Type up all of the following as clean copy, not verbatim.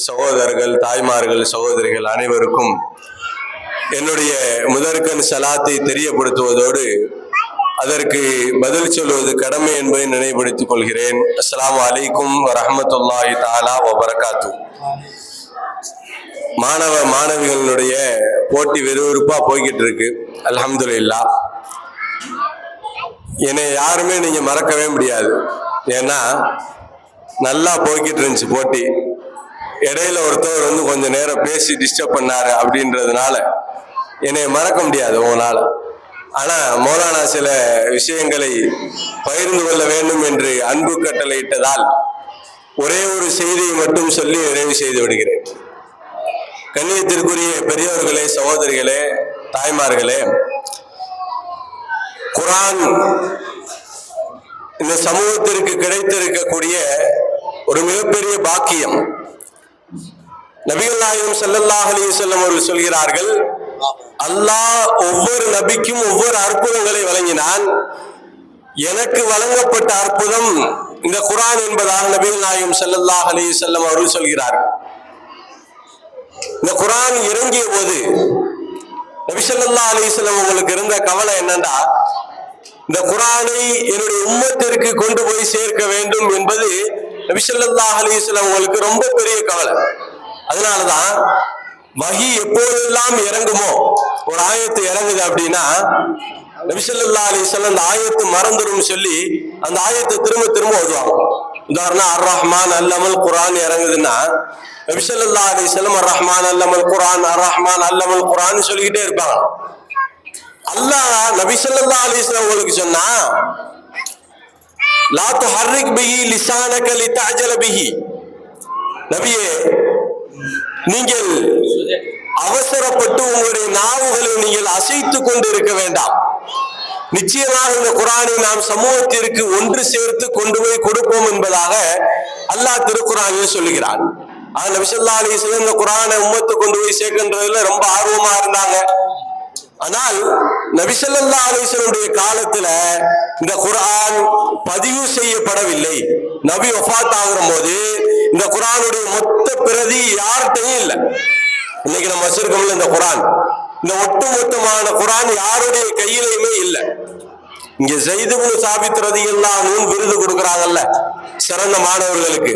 சகோதரர்கள், தாய்மார்கள், சகோதரிகள் அனைவருக்கும் என்னுடைய முதற்கண் சலாத்தை தெரியப்படுத்துவதோடு அதற்கு பதில் சொல்வது கடமை என்பதை நினைவுபடுத்திக் கொள்கிறேன். அஸ்ஸலாமு அலைக்கும் வரஹ்மத்துல்லாஹி தஆலா வபரகாத்து. மாணவ மாணவிகளுடைய போட்டி விறுவிறுப்பா போய்கிட்டு இருக்கு. அல்ஹம்துலில்லாஹ். என்னை யாருமே நீங்க மறக்கவே முடியாது. ஏன்னா நல்லா போய்கிட்டு இருந்துச்சு போட்டி. இடையில ஒருத்தவர் வந்து கொஞ்ச நேரம் பேசி டிஸ்டர்ப் பண்ணாரு அப்படின்றதுனால என்னை மறக்க முடியாது உங்களால. ஆனா மௌலானா சில விஷயங்களை பகிர்ந்து கொள்ள வேண்டும் என்று அன்பு கட்டளையிட்டதால் ஒரே ஒரு செய்தியை மட்டும் சொல்லி நிறைவு செய்து விடுகிறேன். கண்ணியத்திற்குரிய பெரியவர்களே, சகோதரிகளே, தாய்மார்களே, குர்ஆன் இந்த சமூகத்திற்கு கிடைத்திருக்கக்கூடிய ஒரு மிகப்பெரிய பாக்கியம். நபிகள் நாயகம் ஸல்லல்லாஹு அலைஹி வஸல்லம் அவர்கள் சொல்கிறார்கள், அல்லாஹ் ஒவ்வொரு நபிக்கும் ஒவ்வொரு அற்புதங்களை வழங்கினான். எனக்கு வழங்கப்பட்ட அற்புதம் இந்த குர்ஆன் என்பதாக நபிகள் நாயகம் ஸல்லல்லாஹு அலைஹி வஸல்லம் அவர்கள் சொல்கிறார்கள். இந்த குர்ஆன் இறங்கிய போது நபி ஸல்லல்லாஹு அலைஹி வஸல்லம் உங்களுக்கு இருந்த கவலை என்னன்னா, இந்த குர்ஆனை என்னுடைய உம்மத்திற்கு கொண்டு போய் சேர்க்க வேண்டும் என்பது நபி ஸல்லல்லாஹு அலைஹி வஸல்லம் உங்களுக்கு ரொம்ப பெரிய கவலை. அதனாலதான் வஹி எப்போதெல்லாம் இறங்குமோ, ஒரு ஆயத்து இறங்குது அப்படின்னா நபி ஸல்லல்லாஹு அலைஹி வஸல்லம் அந்த ஆயத்து மறந்துடும் சொல்லி அந்த ஆயத்தை திரும்ப திரும்ப ஓதுவாங்க. உதாரணம், அர் ரஹ்மான் அல்லமல் குர்ஆன் இறங்குதுன்னா நபி ஸல்லல்லாஹு அலைஹி வஸல்லம் அர் ரஹ்மான் அல்லமல் குர்ஆன், அர் ரஹ்மான் அல்லமல் குர்ஆன் சொல்லிக்கிட்டே இருப்பாங்க. அல்லாஹ் நபி ஸல்லல்லாஹு அலைஹி வஸல்லம் உங்களுக்கு சொன்னா, லா துஹர்ரிக் பிஹி லிசானக லிதஅஜல பிஹி, நபியே நீங்கள் அவசரப்பட்டு உங்களுடைய நாவுகளை நீங்கள் அசைத்துக் கொண்டு இருக்க வேண்டாம். நிச்சயமாக இந்த குர்ஆனை நாம் சமூகத்திற்கு ஒன்று சேர்த்து கொண்டு போய் கொடுப்போம் என்பதாக அல்லாஹ் திருக்குர்ஆனில் சொல்லுகிறான். நபி ஸல்லல்லாஹு அலைஹி வஸல்லம் இந்த குர்ஆனை உம்மத்து கொண்டு போய் சேர்க்கின்றதுல ரொம்ப ஆர்வமா இருந்தாங்க. ஆனால் நபி ஸல்லல்லாஹு அலைஹி வஸல்லம் காலத்துல இந்த குர்ஆன் பதிவு செய்யப்படவில்லை. நபி வஃபாத் ஆகிற போது இந்த குர்ஆனுடைய மொத்த பிரதி யார்கிட்டையும் இல்லை. இன்னைக்கு நம்ம வச்சிருக்கோம்ல இந்த குர்ஆன், இந்த ஒட்டுமொத்தமான குர்ஆன் யாருடைய கையிலையுமே இல்லை. இங்க ஸைத் இப்னு சாபித் ரலியல்லாஹு அன்ஹு விருது கொடுக்கறாங்கல்ல சிறந்த மாணவர்களுக்கு.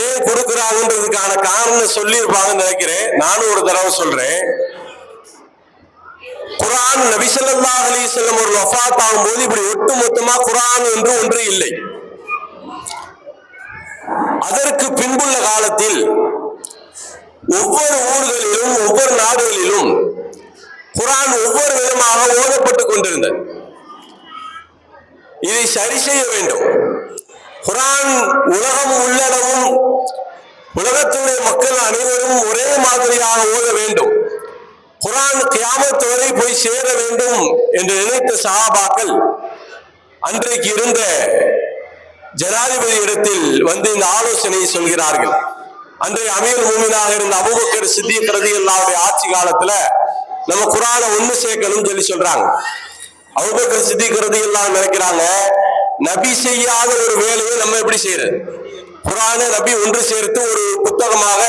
ஏன் கொடுக்கறாங்கன்றதுக்கான காரணம் சொல்லியிருப்பாங்கன்னு நினைக்கிறேன். நானும் ஒரு தடவை சொல்றேன். குர்ஆன் நபி ஸல்லல்லாஹு அலைஹி வஸல்லம் ஒரு வஃபாத் ஆகும்போது இப்படி ஒட்டுமொத்தமா குர்ஆன் என்று ஒன்று இல்லை. அதற்கு பின்புள்ள காலத்தில் ஒவ்வொரு ஊர்களிலும் ஒவ்வொரு நாடுகளிலும் குர்ஆன் ஒவ்வொரு விதமாக ஓதப்பட்டுக் கொண்டிருந்தது. இதை சரி செய்ய வேண்டும். குர்ஆன் உலகம் உள்ளளவும் உலகத்துடைய மக்கள் அனைவரும் ஒரே மாதிரியாக ஓத வேண்டும். குர்ஆன் கியாமத் வரை போய் சேர வேண்டும் என்று நினைத்த சஹாபாக்கள் அன்றைக்கு இருந்த ஜனாதிபதி இடத்தில் வந்து இந்த ஆலோசனையை சொல்கிறார்கள். அன்றைய அமீர் மூமினாக இருந்த அபூபக்கர் சித்திக் ரலியல்லாஹு ஆட்சி காலத்துல நம்ம குர்ஆனை ஒண்ணு சேர்க்கணும்னு சொல்லி சொல்றாங்க. அபூபக்கர் சித்திக் ரலியல்லாஹு நினைக்கிறாங்க, நபி செய்யாத ஒரு வேலையை நம்ம எப்படி செய்யறது? குர்ஆனை நபி ஒன்று சேர்த்து ஒரு புத்தகமாக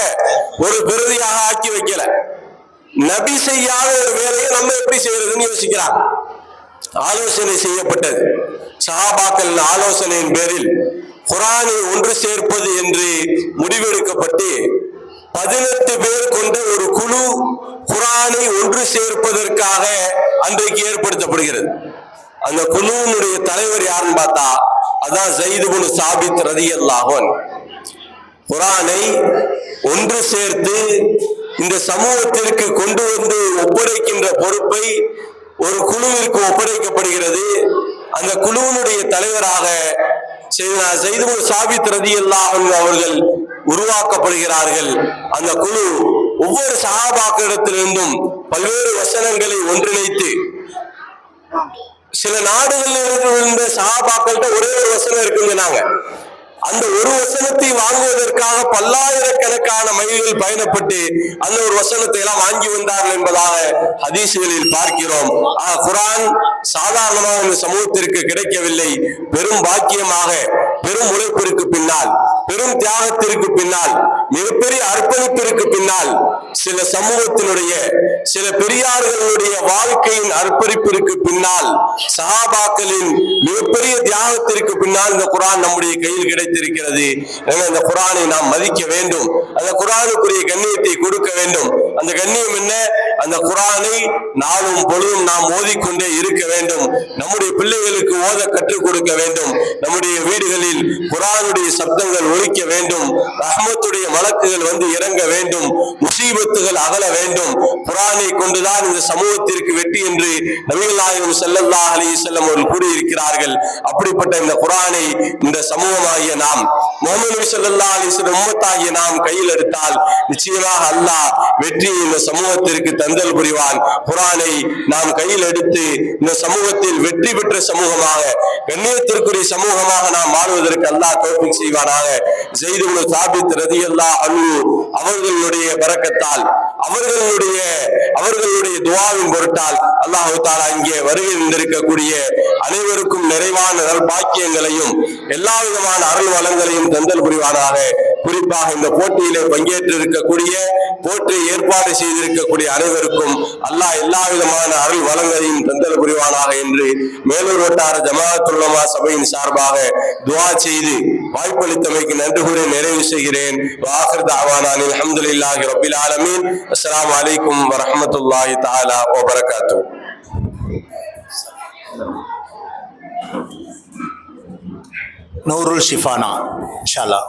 ஒரு பிரதியாக ஆக்கி வைக்கல. நபி செய்யாத ஒரு வேலையை நம்ம எப்படி செய்யறதுன்னு யோசிக்கிறாங்க. ஆலோசனை செய்யப்பட்டது. சஹாபாக்கள் ஆலோசனையின் பேரில் குர்ஆனை ஒன்று சேர்ப்பது என்று முடிவெடுக்கப்பட்டு 18 பேர் கொண்ட ஒரு குழு குர்ஆனை ஒன்று சேர்ப்பதற்காக அன்றைக்கு ஏற்படுத்தப்படுகிறது. அந்த குழுவினுடைய தலைவர் யாருன்னு பார்த்தா அதான் ஸைத் இப்னு சாபித் ரலியல்லாஹு அன்ஹு. குர்ஆனை ஒன்று சேர்த்து இந்த சமூகத்திற்கு கொண்டு வந்து ஒப்படைக்கின்ற பொறுப்பை ஒரு குழுவிற்கு ஒப்படைக்கப்படுகிறது. அந்த குழுவினுடைய தலைவராக ஸைத் இப்னு சாபித் ரலியல்லாஹு அன்ஹு அவர்கள் உருவாக்கப்படுகிறார்கள். அந்த குழு ஒவ்வொரு சஹாபாக்களிடத்திலிருந்தும் பல்வேறு வசனங்களை ஒன்றிணைத்து, சில நாடுகளில் இருந்த சஹாபாக்கள்கிட்ட ஒரே ஒரு வசனம் இருக்குங்க, அந்த ஒரு வசனத்தை வாங்குவதற்காக பல்லாயிரக்கணக்கான மைல்கள் பயணப்பட்டு அந்த ஒரு வசனத்தை எல்லாம் வாங்கி வந்தார்கள் என்பதாக ஹதீஸ்களில் பார்க்கிறோம். குர்ஆன் சாதாரணமாக இந்த சமூகத்திற்கு கிடைக்கவில்லை. பெரும் பாக்கியமாக பெரும் உழைப்பிற்கு பின்னால் பெரும் தியாகத்திற்கு பின்னால், மிகப்பெரிய அர்ப்பணிப்பிற்கு பின்னால், சில சமூகத்தினுடைய சில பெரியார்களுடைய வாழ்க்கையின் அர்ப்பணிப்பிற்கு பின்னால், சஹாபாக்களின் மிகப்பெரிய தியாகத்திற்கு பின்னால் இந்த குர்ஆன் நம்முடைய கையில் கிடைத்திருக்கிறது. இந்த குர்ஆனை நாம் மதிக்க வேண்டும், அந்த குர்ஆனுக்குரிய கண்ணியத்தை கொடுக்க வேண்டும். அந்த கண்ணியம் என்ன? அந்த குர்ஆனை நாளும் பொழுதும் நாம் ஓதிக்கொண்டே இருக்க வேண்டும். நம்முடைய பிள்ளைகளுக்கு ஓத கற்றுக் கொடுக்க வேண்டும். நம்முடைய வீடுகளில் குர்ஆனுடைய சப்தங்கள் ஒலிக்க வேண்டும். ரஹ்மத்துடைய மலக்குகள் வந்து இறங்க வேண்டும். முசீபத்துகள் அகல வேண்டும். குர்ஆனை கொண்டுதான் இந்த சமூகத்திற்கு வெற்றி என்று நபிகள் நாயகம் ஸல்லல்லாஹு அலைஹி வஸல்லம் அவர்கள் கூறியிருக்கிறார்கள். அப்படிப்பட்ட இந்த குர்ஆனை இந்த சமூகமாகிய நாம், முஹம்மது நபி ஸல்லல்லாஹு அலைஹி வஸல்லம் உம்மத்தாகிய நாம் கையில் எடுத்தால் நிச்சயமாக அல்லாஹ் வெற்றியை இந்த சமூகத்திற்கு தந்தல் புரிவான். குர்ஆனை நாம் கையில் எடுத்து இந்த சமூகத்தில் வெற்றி பெற்ற சமூகமாக, கண்ணியத்திற்குரிய சமூகமாக நாம் வாழ்வதற்கு அல்லாஹ் தௌஃபீக் செய்வானாக. ஸைத் இப்னு சாபித் ரலியல்லாஹு அன்ஹு அவர்களுடைய பரக்கத்தால், அவர்களுடைய துஆவின் பொருட்டால் அல்லாஹ் தஆலா இங்கே வருகை இருந்திருக்கக்கூடிய அனைவருக்கும் நிறைவான நல்பாக்கியங்களையும் எல்லா விதமான அருள் வளங்களையும் தந்தல் புரிவானாக. குறிப்பாக இந்த போட்டியிலே பங்கேற்று இருக்கக்கூடிய, போட்டி ஏற்பாடு செய்திருக்கக்கூடிய அனைவருக்கும் அல்லாஹ் எல்லா விதமான அருள் வளங்களையும் தந்தல் புரிவானாக என்று மேலூர் வட்டார ஜமாஅத்துல் உலமா சபையின் சார்பாக துஆ செய்து வாய்ப்பளித்தமைக்கு நன்றி கூறி நிறைவு செய்கிறேன். வாஹிர் தஅவானா அல்ஹம்துலில்லாஹி ரப்பில் ஆலமீன். அஸ்ஸலாமு அலைக்கும் வரஹ்மத்துல்லாஹி தஆலா வ பரகாத்துஹு. நூருல் ஷிஃபானா இன்ஷாஅல்லாஹ்.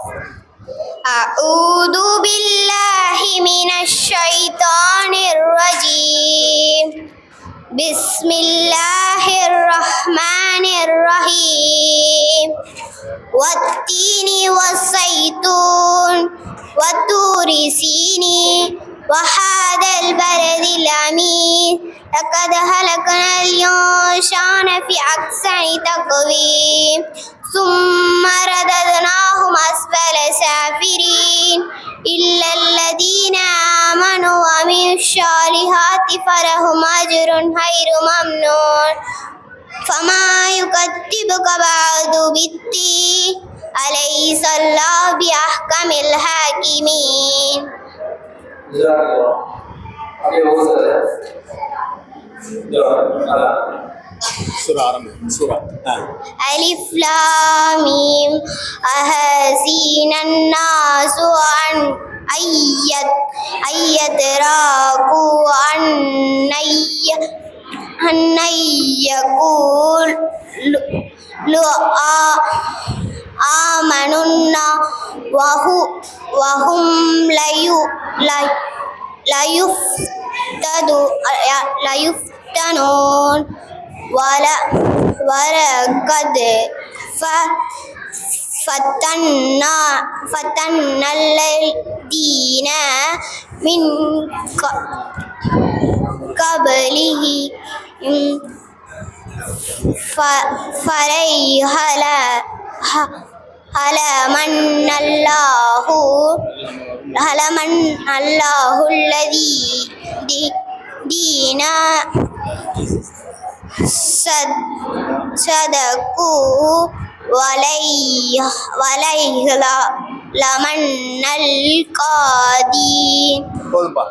أعوذ بالله من الشيطان الرجيم. بسم الله الرحمن الرحيم. والتين والزيتون والطور سينين وهذا البلد الأمين. لقد خلقنا الإنسان في أحسن تقويم ثم رددناهم أسفل سافلين إلا الذين آمنوا وعملوا الصالحات فلهم أجر غير ممنون. فما يكذبك بعد بالدين أليس الله بأحكم الحاكمين. ألف لام ميم. أحسن الناس أن يتركوا أن يقولوا آمنا وهم لا يفتنون. ولقد فتنا الذين من قبلهم فلمن الله الذي دينا صدقوا وَلَيْهِ لَمَنَّ الْقَادِينَ. போதும்பா.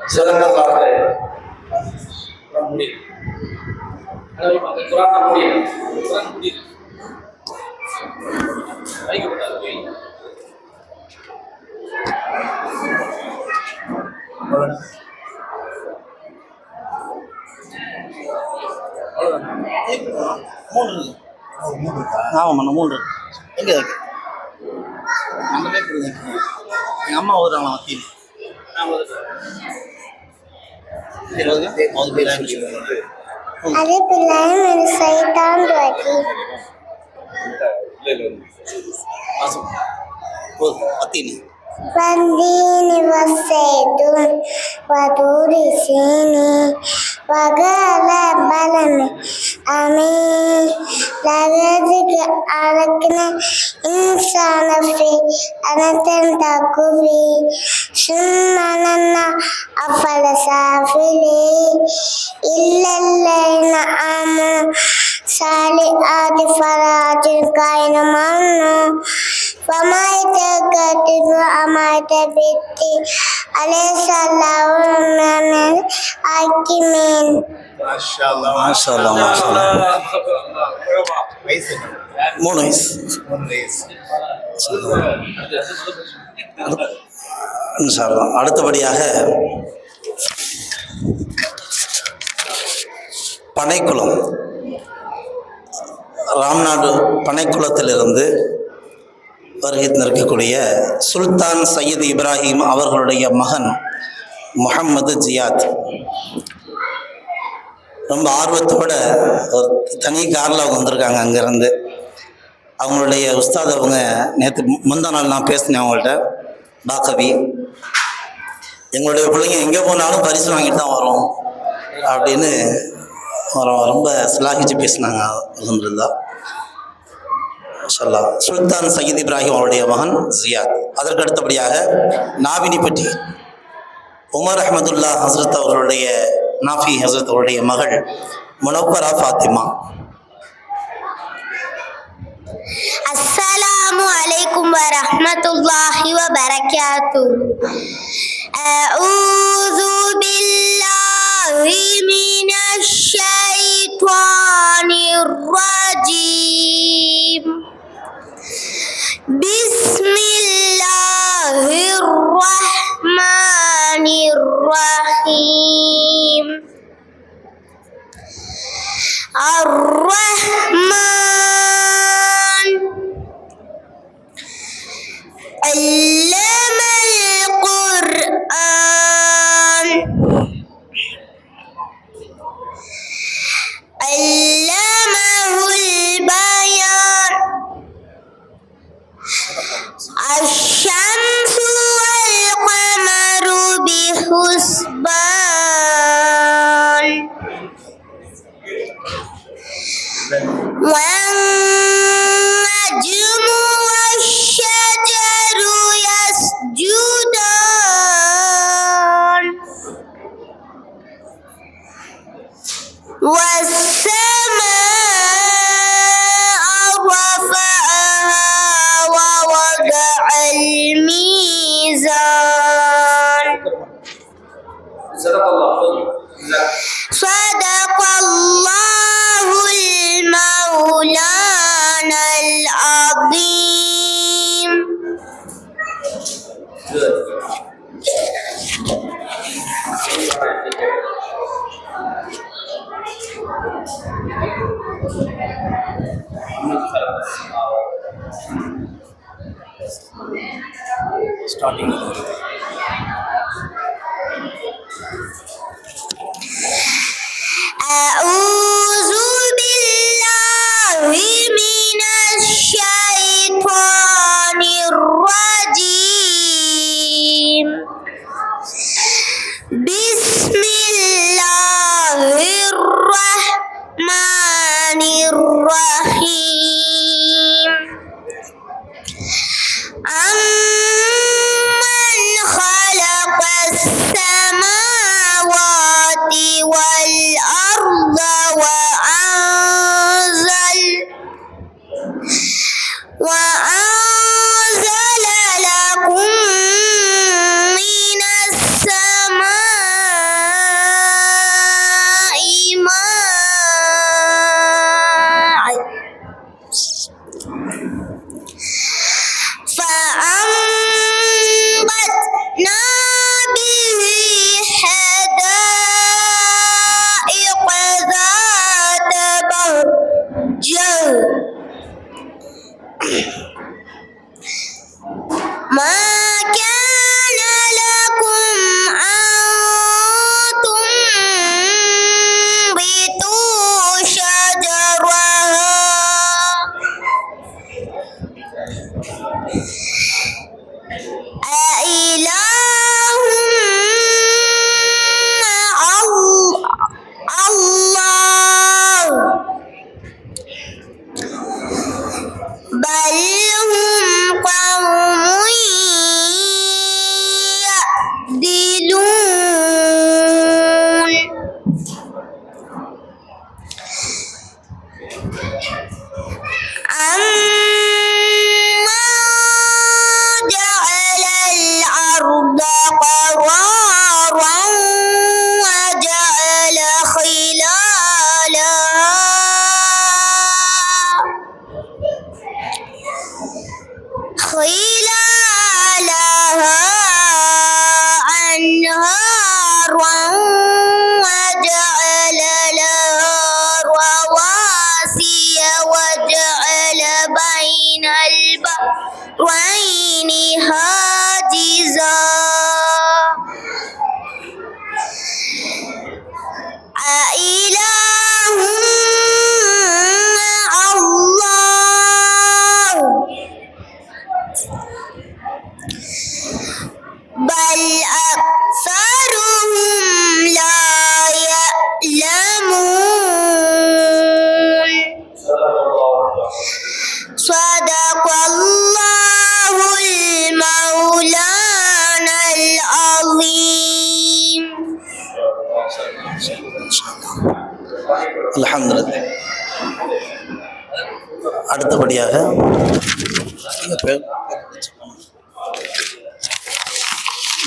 ஆமாம், 3 எங்கே இருக்கு? அந்த பேப்பர் இருக்கு. எங்கள் அம்மா ஓதுறாங்களா மத்தியில்? أعوذ بالله من الشيطان الرجيم. والتين والزيتون وطور سينين وهذا البلد الأمين. لقد خلقنا الإنسان في أحسن تقويم ثم رددناه أسفل سافلين إلا الذين آمنوا الصالحات فلهم أجر غير ممنون. وما يتكتب أما تبتي أليس الله من الحاكمين மாஷா அல்லாஹ். மாஷா அல்லாஹ், மாஷா அல்லாஹ். வயசு என்ன? 3 வயசு. 3 வயசு. இன்ஷா அல்லாஹ். அடுத்தபடியாக பனைக்குளம், ராம்நாடு பனைக்குளத்திலிருந்து வருகை தந்திருக்கக்கூடிய சுல்தான் சையது இப்ராஹிம் அவர்களுடைய மகன் முஹம்மது ஜியாத் ரொம்ப ஆர்வத்தோட ஒரு தனி காரில் அவங்க வந்திருக்காங்க. அங்கேருந்து அவங்களுடைய உஸ்தாத் அவங்க நேற்று முந்தா நாள் நான் பேசினேன் அவங்கள்ட்ட. பாக்கவி, எங்களுடைய பிள்ளைங்க எங்கே போனாலும் பரிசு வாங்கிட்டு தான் வரும் அப்படின்னு ரொம்ப சிலாகிச்சு பேசினாங்க. அல்ஹம்துலில்லாஹ். மாஷா சுல்தான் சையத் இப்ராஹிம் அவருடைய மகன் ஜியாத். அதற்கு அடுத்தபடியாக நாவினிப்பட்டி உமர் அஹமதுல்லா ஹசரத் அவர்களுடைய நாஃபி ஹசரத் அவருடைய மகள் முனவ்வரா ஃபாத்திமா. அஸ்ஸலாமு அலைக்கும் வரஹ்மத்துல்லாஹி வபரகாத்துஹு. அஊது பில்லாஹி மினஷ் ஷைத்தானிர் ரஜீம். பிஸ்மில்லாஹிர் ரஹ்மானிர் ரஹீம். الرحمن علم القرآن علمه البيان. الشمس والقمر بحسبان والنجم والشجر يسجدان والسماء رفعها ووضع الميزان. صدق الله المولانا العظيم. ஸ்டார்டிங் أعوذ بالله من الشيطان الرجيم. بسم الله الرحمن الرحيم. أمن خلق السماوات والأرض وأنزل لكم من السماء ماء أإله مع الله بل أكثرهم لا يعلمون صدق الله المولانا العظيم. அல்ஹம்துலில்லாஹ். அடுத்தபடியாக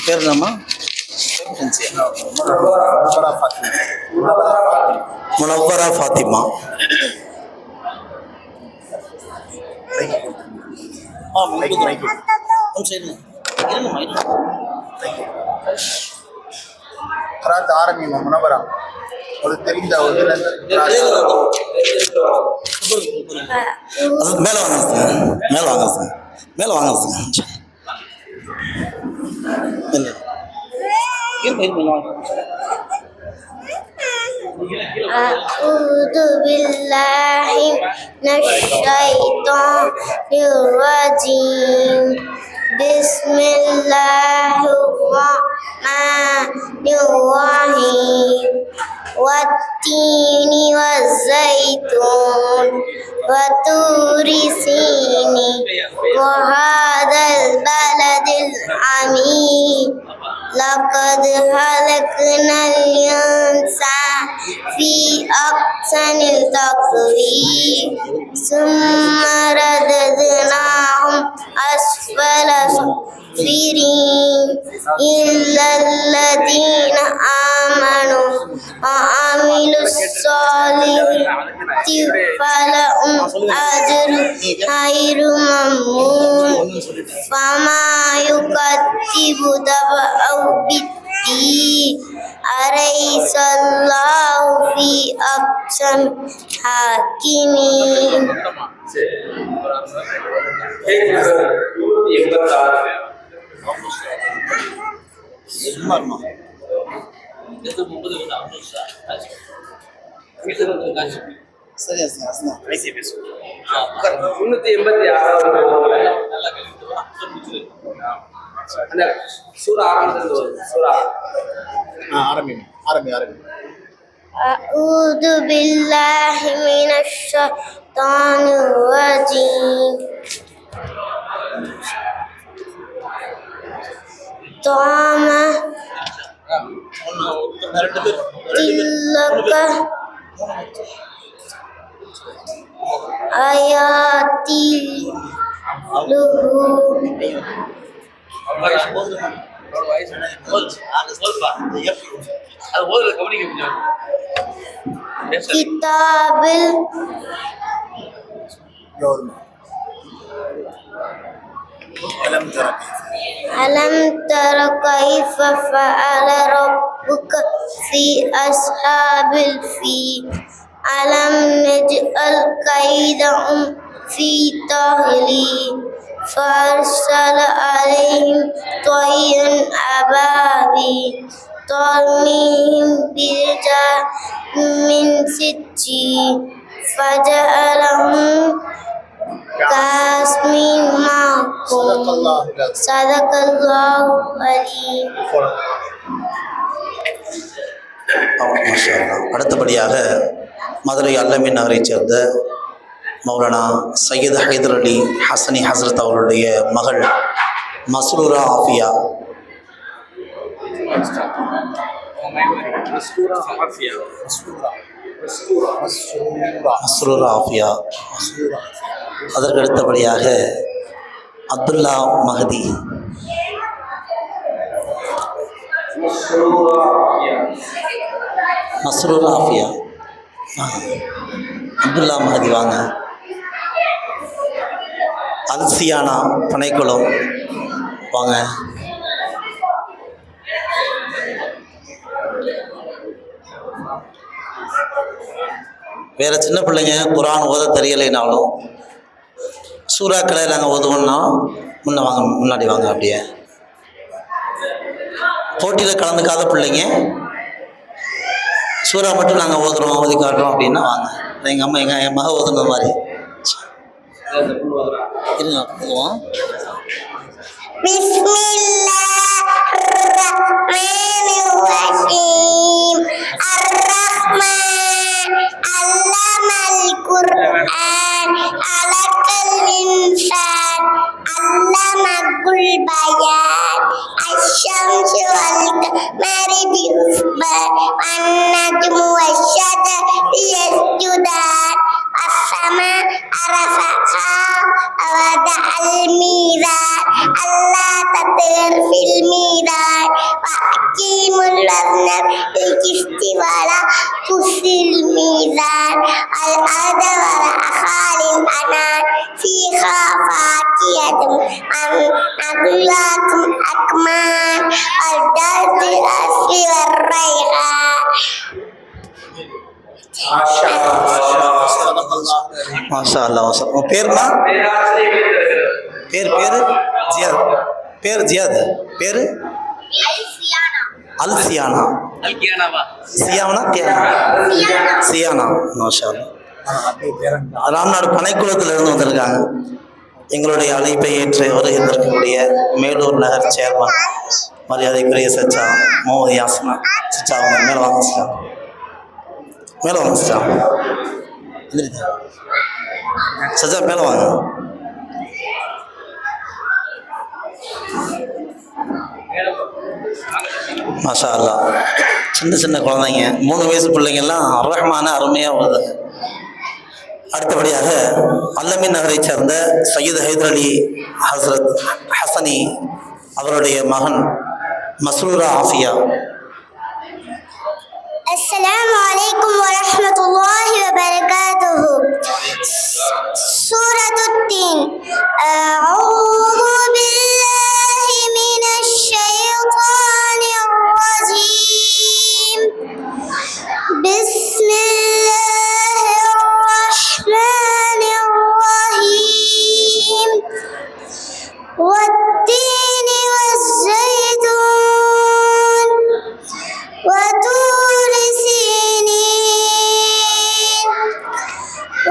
பேர் என்னம்மா? முனவ்வரா ஃபாத்திமா. கிராத் ஆரம்பிமா முனவரா ஒரு தெரிந்த ஒரு மேலே வாங்க சார், மேலே வாங்க சார், மேலே வாங்க சார். أعوذ بالله من الشيطان الرجيم بسم الله الرحمن الرحيم والتين والزيتون وطور سينين وهذا البلد الحميد لقد خلقنا الإنسان في أحسن تقويم ثم رددناهم أسفل سافلين إلا الذين آمنوا وعملوا الصالحات فلهم أجر غير ممنون فما يكذبك بالدين أليس الله في أحسن حاكمين. சரியா சார் 386 சூரா ஆரம்பிச்சது சூரா ஆரம்பி أعوذ بالله من الشيطان الرجيم طعم تلك آياتي له كتاب ألم تر كيف فعل ربك في أصحاب الفيل ألم نجعل كيدهم في تضليل فأرسل عليهم طيرا أبابيل ترميهم برجال من سجيل فجعلهم كعصف معقول. صدق الله العظيم. மாஷா அல்லாஹ். அடுத்தபடியாக மதுரை அல்லமின் நகரைச் சேர்ந்த மௌலானா சையத் ஹைதர் அலி ஹசனி ஹசரத் அவர்களுடைய மகள் மஸ்ரூரா ஆஃபியா. மஸ்ரூரா ஆஃபியா. அதற்கு அடுத்தபடியாக அப்துல்லா மஹதி. மஸ்ரூரா ஆஃபியா. அப்துல்லா மஹதி வாங்க. அல்சியானா பனைக்குளம் வாங்க. வேறு சின்ன பிள்ளைங்க குரான் ஓத தெரியலைனாலும் சூறாக்களை நாங்கள் ஓதுவோம்னா முன்னாடி வாங்க. அப்படியே போட்டியில் கலந்துக்காத பிள்ளைங்க சூறா மட்டும் நாங்கள் ஓதுறோம் ஓதி காட்டுறோம் அப்படின்னா வாங்க. எங்கள் அம்மா என் மக ஓதுன மாதிரி இருங்க போவோம். Bismillahirrahmanirrahim. Ar-Rahman 'allamal Qur'an. 'alaqal insan 'allamahul bayan. Asy-syamsu wal qamari bihusban. An-najmu wasy-syajaru yasjudan. As-sama arafaha wada'al mizan. Allah tatir fil mizan. Waqimul wazna bil qisti wala tusil mizan. Al-arda wala akhalil anan. Fiha fakiyatum aglaqum akman. Al-dardi asli warraihan. மாஷா அல்லா. உங்கள் பேருமா? பேர் ஜியாத். பேர் ஜியாத். பேர் அல்சியானா. சியானா சியானா. மாஷா அல்லா. ராம்நாடு பனைக்குளத்திலிருந்து வந்திருக்காங்க. எங்களுடைய அழைப்பை ஏற்று வருகின்றிருக்கக்கூடிய மேலூர் நகர் chairman மரியாதைக்குரிய சச்சா முகமது யாசனா சச்சா அவங்க மேலே வாங்க சச்சா. மேலே வாங்க சச்சா. சச்சா மேலே வாங்க. மாஷா அல்லா. சின்ன சின்ன குழந்தைங்க 3 வயசு பிள்ளைங்கள்லாம் ரஹ்மான அருமையாக வருதுங்க. அடுத்தபடியாக அல்லமின் நகரை சேர்ந்த சையது ஹைதர் அலி ஹசரத் ஹசனி அவருடைய மகன் மஸ்ரூரா Afiya. Assalamu alaikum wa rahmatullahi wa barakatuh. Suratul Tin. A'udhu billahi minash shaitanir rajim. Bismillahirrahmanirrahim. Wat-tini waz-zaytun. وطور سينين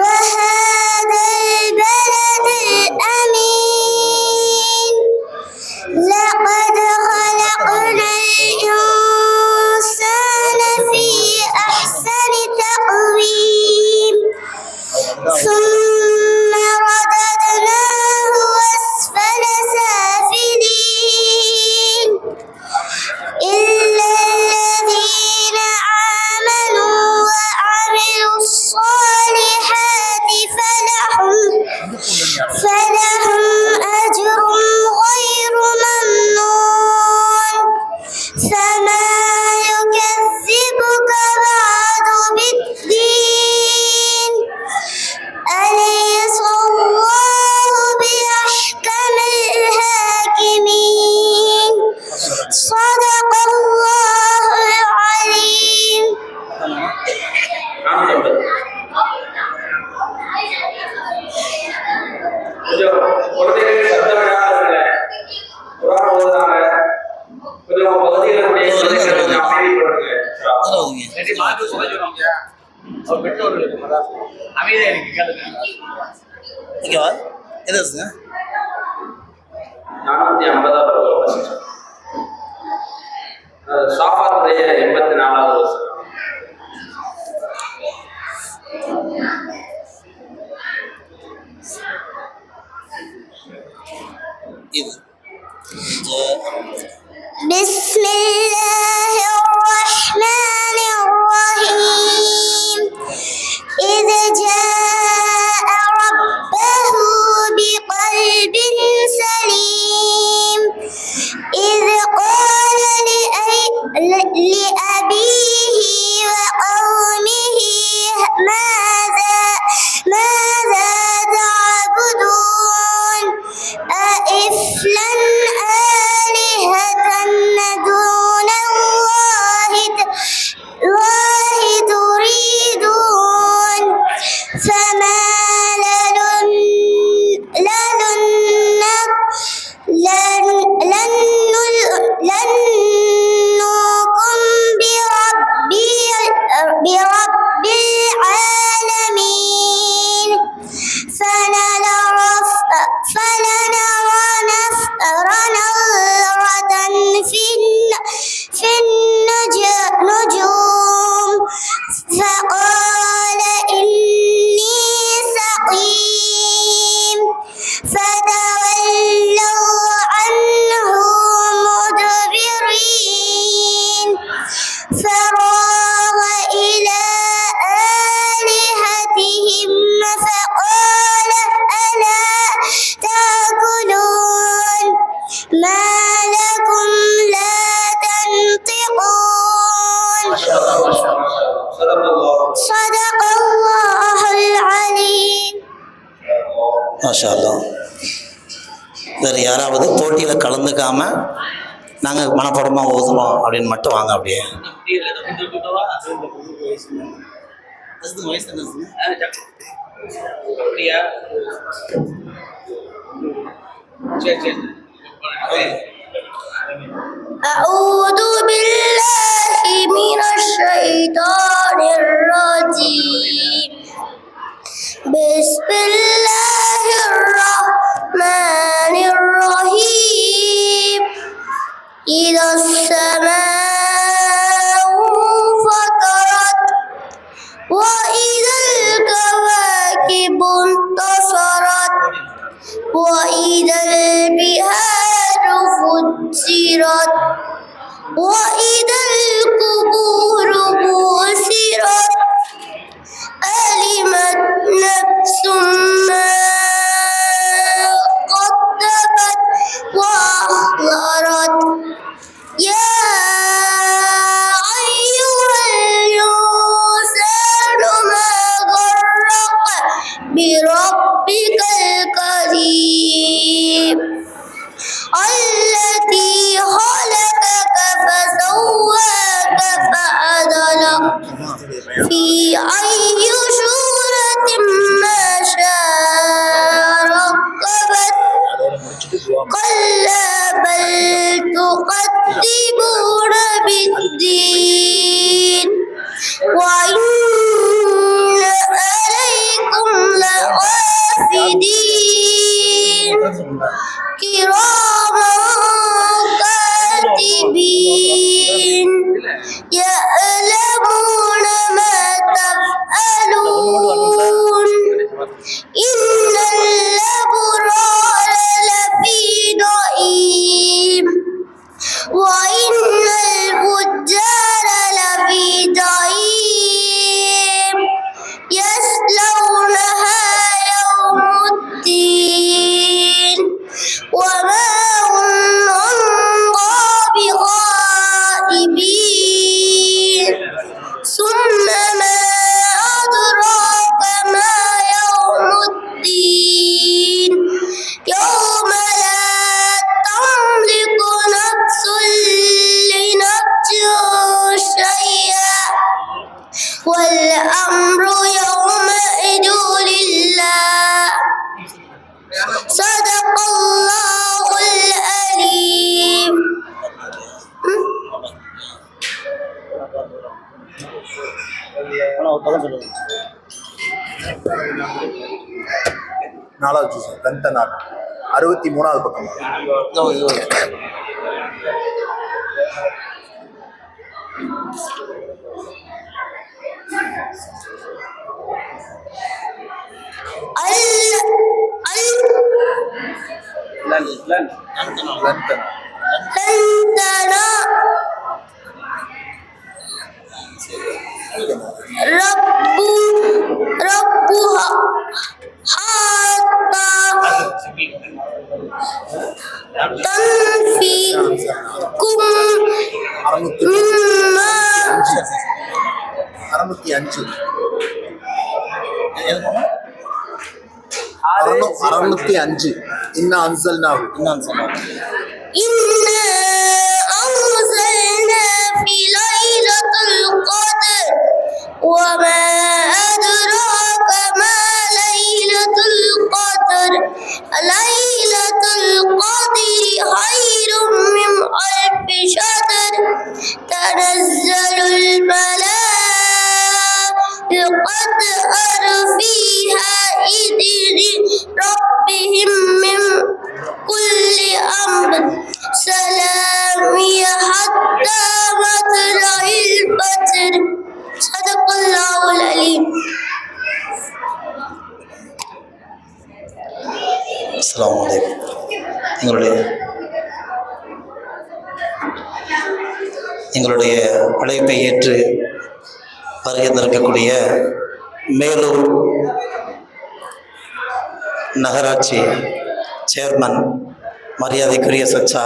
وهذا البلد الأمين لقد خلقنا الإنسان في أحسن تقويم ثم رددناه أسفل سافلين إلا الذين آمنوا وعملوا الصالحات فلهم أجر غير ممنون فما يكذبك بعد بالدين أليس الله بأحكم الحاكمين صدق الله العليم. ஓகேவா? எதாச்சுங்க 450 சாஃபாத்துடைய 84வது வருஷம். இது بسم الله الرحمن الرحيم إذ جاء ربه بقلب سليم إذ قال لأبيه وقومه ماذا تعبدون أئفلا آلهة دون الله تريدون فما لنكم في النجوم فقال إني سقيم فتولوا عنه مدبرين فراغ إلى آلهتهم فقال ألا تأكلون ما لكم لا تنطقون صدق الله العليم. மாஷா அல்லாஹ். வேறு யாராவது போட்டியில் கலந்துக்காம நாங்கள் மனப்படமாக ஓதுவோம் அப்படின்னு மட்டும் வாங்க அப்படியே. அப்படியா? சரி சரி. أعوذ بالله من الشيطان الرجيم بسم الله الرحمن الرحيم إذا السماء انفطرت وإذا الكواكب انتصرت وإذا البحار فجرت وإذا القبور بؤثرت علمت نفس ما قدمت وأخرت يا أيها الإنسان ما غرك بربك الكريم الذي خلقك فسواك فعدلك في أي صورة ما شاء ركبك كلا بل تقدمون بالدين وإن عليكم لحافظين كراما كاتبين يعلمون ما تفعلون إن الأبرار لفي نعيم وإن الفجار لفي جحيم يصلونها يوم الدين وما هم عنها بغائبين ثم ما أدراك ما يوم الدين يوم لا تملك نفس لنفس شيئا والأمر يومئذ لله صدق الله العليم. நாலாவது ஜூஸ் தந்த நாள் 63வது பக்கம். ربها حتى تنفيكم مما 605 إنا أنزلناه إنا أنزلنا في ليلة القدر وما أدراك ما ليلة القدر ليلة القدر خير من ألف شهر تنزل الملائكة فيها إذن ربهم من كل أمر எங்களுடைய அழைப்பை ஏற்று வருகை தந்திருக்கக்கூடிய மேலூர் நகராட்சி சேர்மன் மரியாதைக்குரிய சச்சா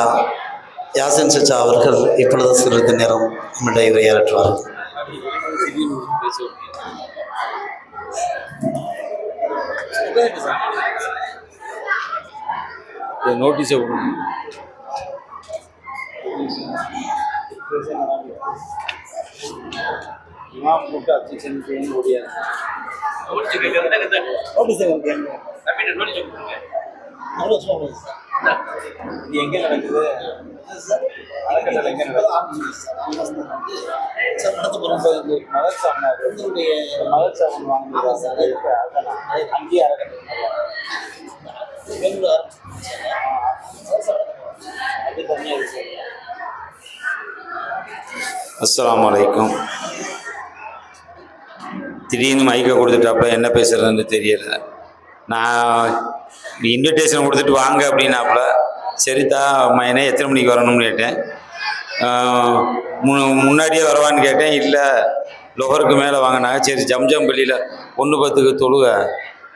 யாசின் சச்சா அவர்கள் இப்பொழுது சிறிது நேரம் நம்முடைய உரையாற்றுவார்கள். நோட்டீஸை இது எங்கே நடக்குது? அறக்கட்டளை எங்கே நடக்குது? மதர் சாமனார் மதர் சாமன் வாங்கினது அங்கேயே அறக்கட்டளை அது தனியாக இருக்கு. அஸ்ஸலாமு அலைக்கும். திடீர்னு மைக்கை கொடுத்துட்டாப்புல என்ன பேசுகிறதுன்னு தெரியல. நான் இன்விடேஷன் கொடுத்துட்டு வாங்க அப்படின்னாப்புல சரிதா மையனே எத்தனை மணிக்கு வரணும்னு கேட்டேன். முன்னாடியே வரவான்னு கேட்டேன். இல்லை லொஹருக்கு மேலே வாங்கினாங்க. சரி ஜம்ஜம் பள்ளியில் 1:10 தொழுக.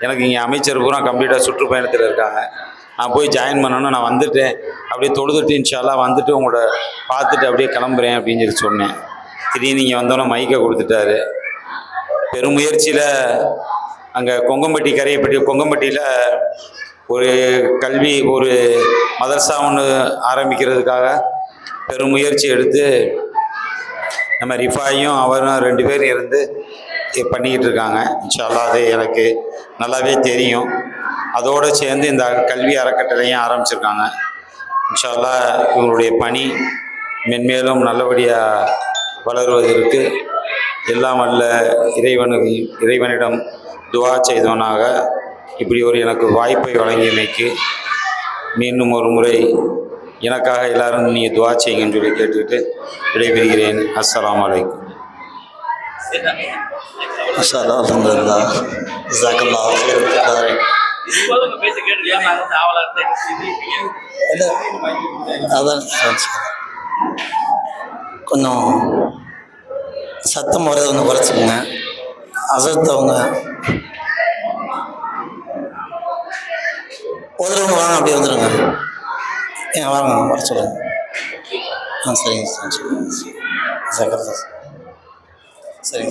எனக்கு இங்கே அமைச்சர் பூரா கம்ப்ளீட்டாக சுற்றுப்பயணத்தில் இருக்காங்க. நான் போய் ஜாயின் பண்ணணும். நான் வந்துட்டேன், அப்படியே தொழுதுட்டு இன்ஷால்லாம் வந்துட்டு உங்களோட பார்த்துட்டு அப்படியே கிளம்புறேன் அப்படின்னு சொல்லி சொன்னேன். திடீர்னு இங்கே வந்தோன்னே மைக்கை கொடுத்துட்டாரு. பெருமுயற்சியில் அங்கே கொங்கம்பட்டி கரையப்பட்டி கொங்கம்பட்டியில் ஒரு கல்வி ஒரு மதரசா ஒன்று ஆரம்பிக்கிறதுக்காக பெருமுயற்சி எடுத்து நம்ம ரிஃபாயும் அவரும் 2 பேரும் இருந்து பண்ணிக்கிட்டு இருக்காங்க. இன்ஷால்லா அது எனக்கு நல்லாவே தெரியும். அதோடு சேர்ந்து இந்த கல்வி அறக்கட்டளையும் ஆரம்பிச்சிருக்காங்க. இன்ஷால்லா இவங்களுடைய பணி மென்மேலும் நல்லபடியாக வளருவதற்கு எல்லாம் வல்ல இறைவனிடம் துவா செய்தவனாக இப்படி ஒரு எனக்கு வாய்ப்பை வழங்கியமைக்கு மீண்டும் ஒரு முறை எனக்காக எல்லாரும் நீங்கள் துவா செய்யுங்கன்னு சொல்லி கேட்டுக்கிட்டு விடைபெறுகிறேன். அஸ்ஸலாமு அலைக்கும். அல்ஹம்துலில்லாஹ். ஜஸாக்கல்லாஹு ஹைரன். அதான் கொஞ்சம் சத்தம் வர கொஞ்சம் குறைச்சிக்கோங்க. அசத்தவங்க உதறவங்க வாங்க, அப்படியே வந்துடுங்க. வாங்க வர சொல்லுங்க. சரிங்க சார், சரிங்க சார், சரி.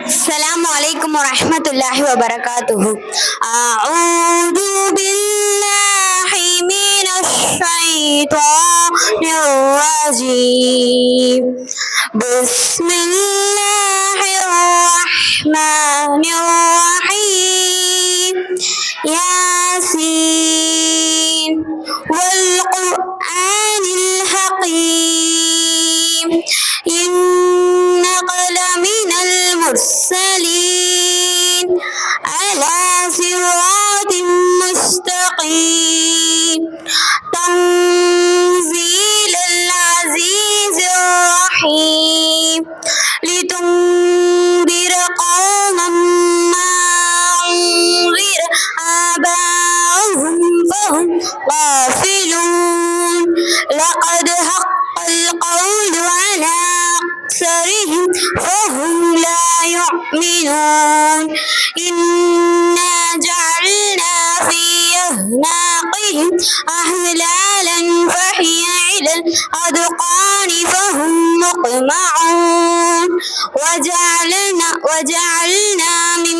السلام عليكم ورحمة الله وبركاته. أعوذ بالله من الشيطان الرجيم. بسم الله الرحمن الرحيم. ياسين والقرآن الحكيم إنك لمن المرسلين على صراط مستقيم تنزيل العزيز الرحيم لتنذر قوما ما أنذر آباؤهم فهم غافلون يؤمنون إنا جعلنا في أعناقهم أغلالا فهي إلى الأذقان فهم مقمحون وجعلنا من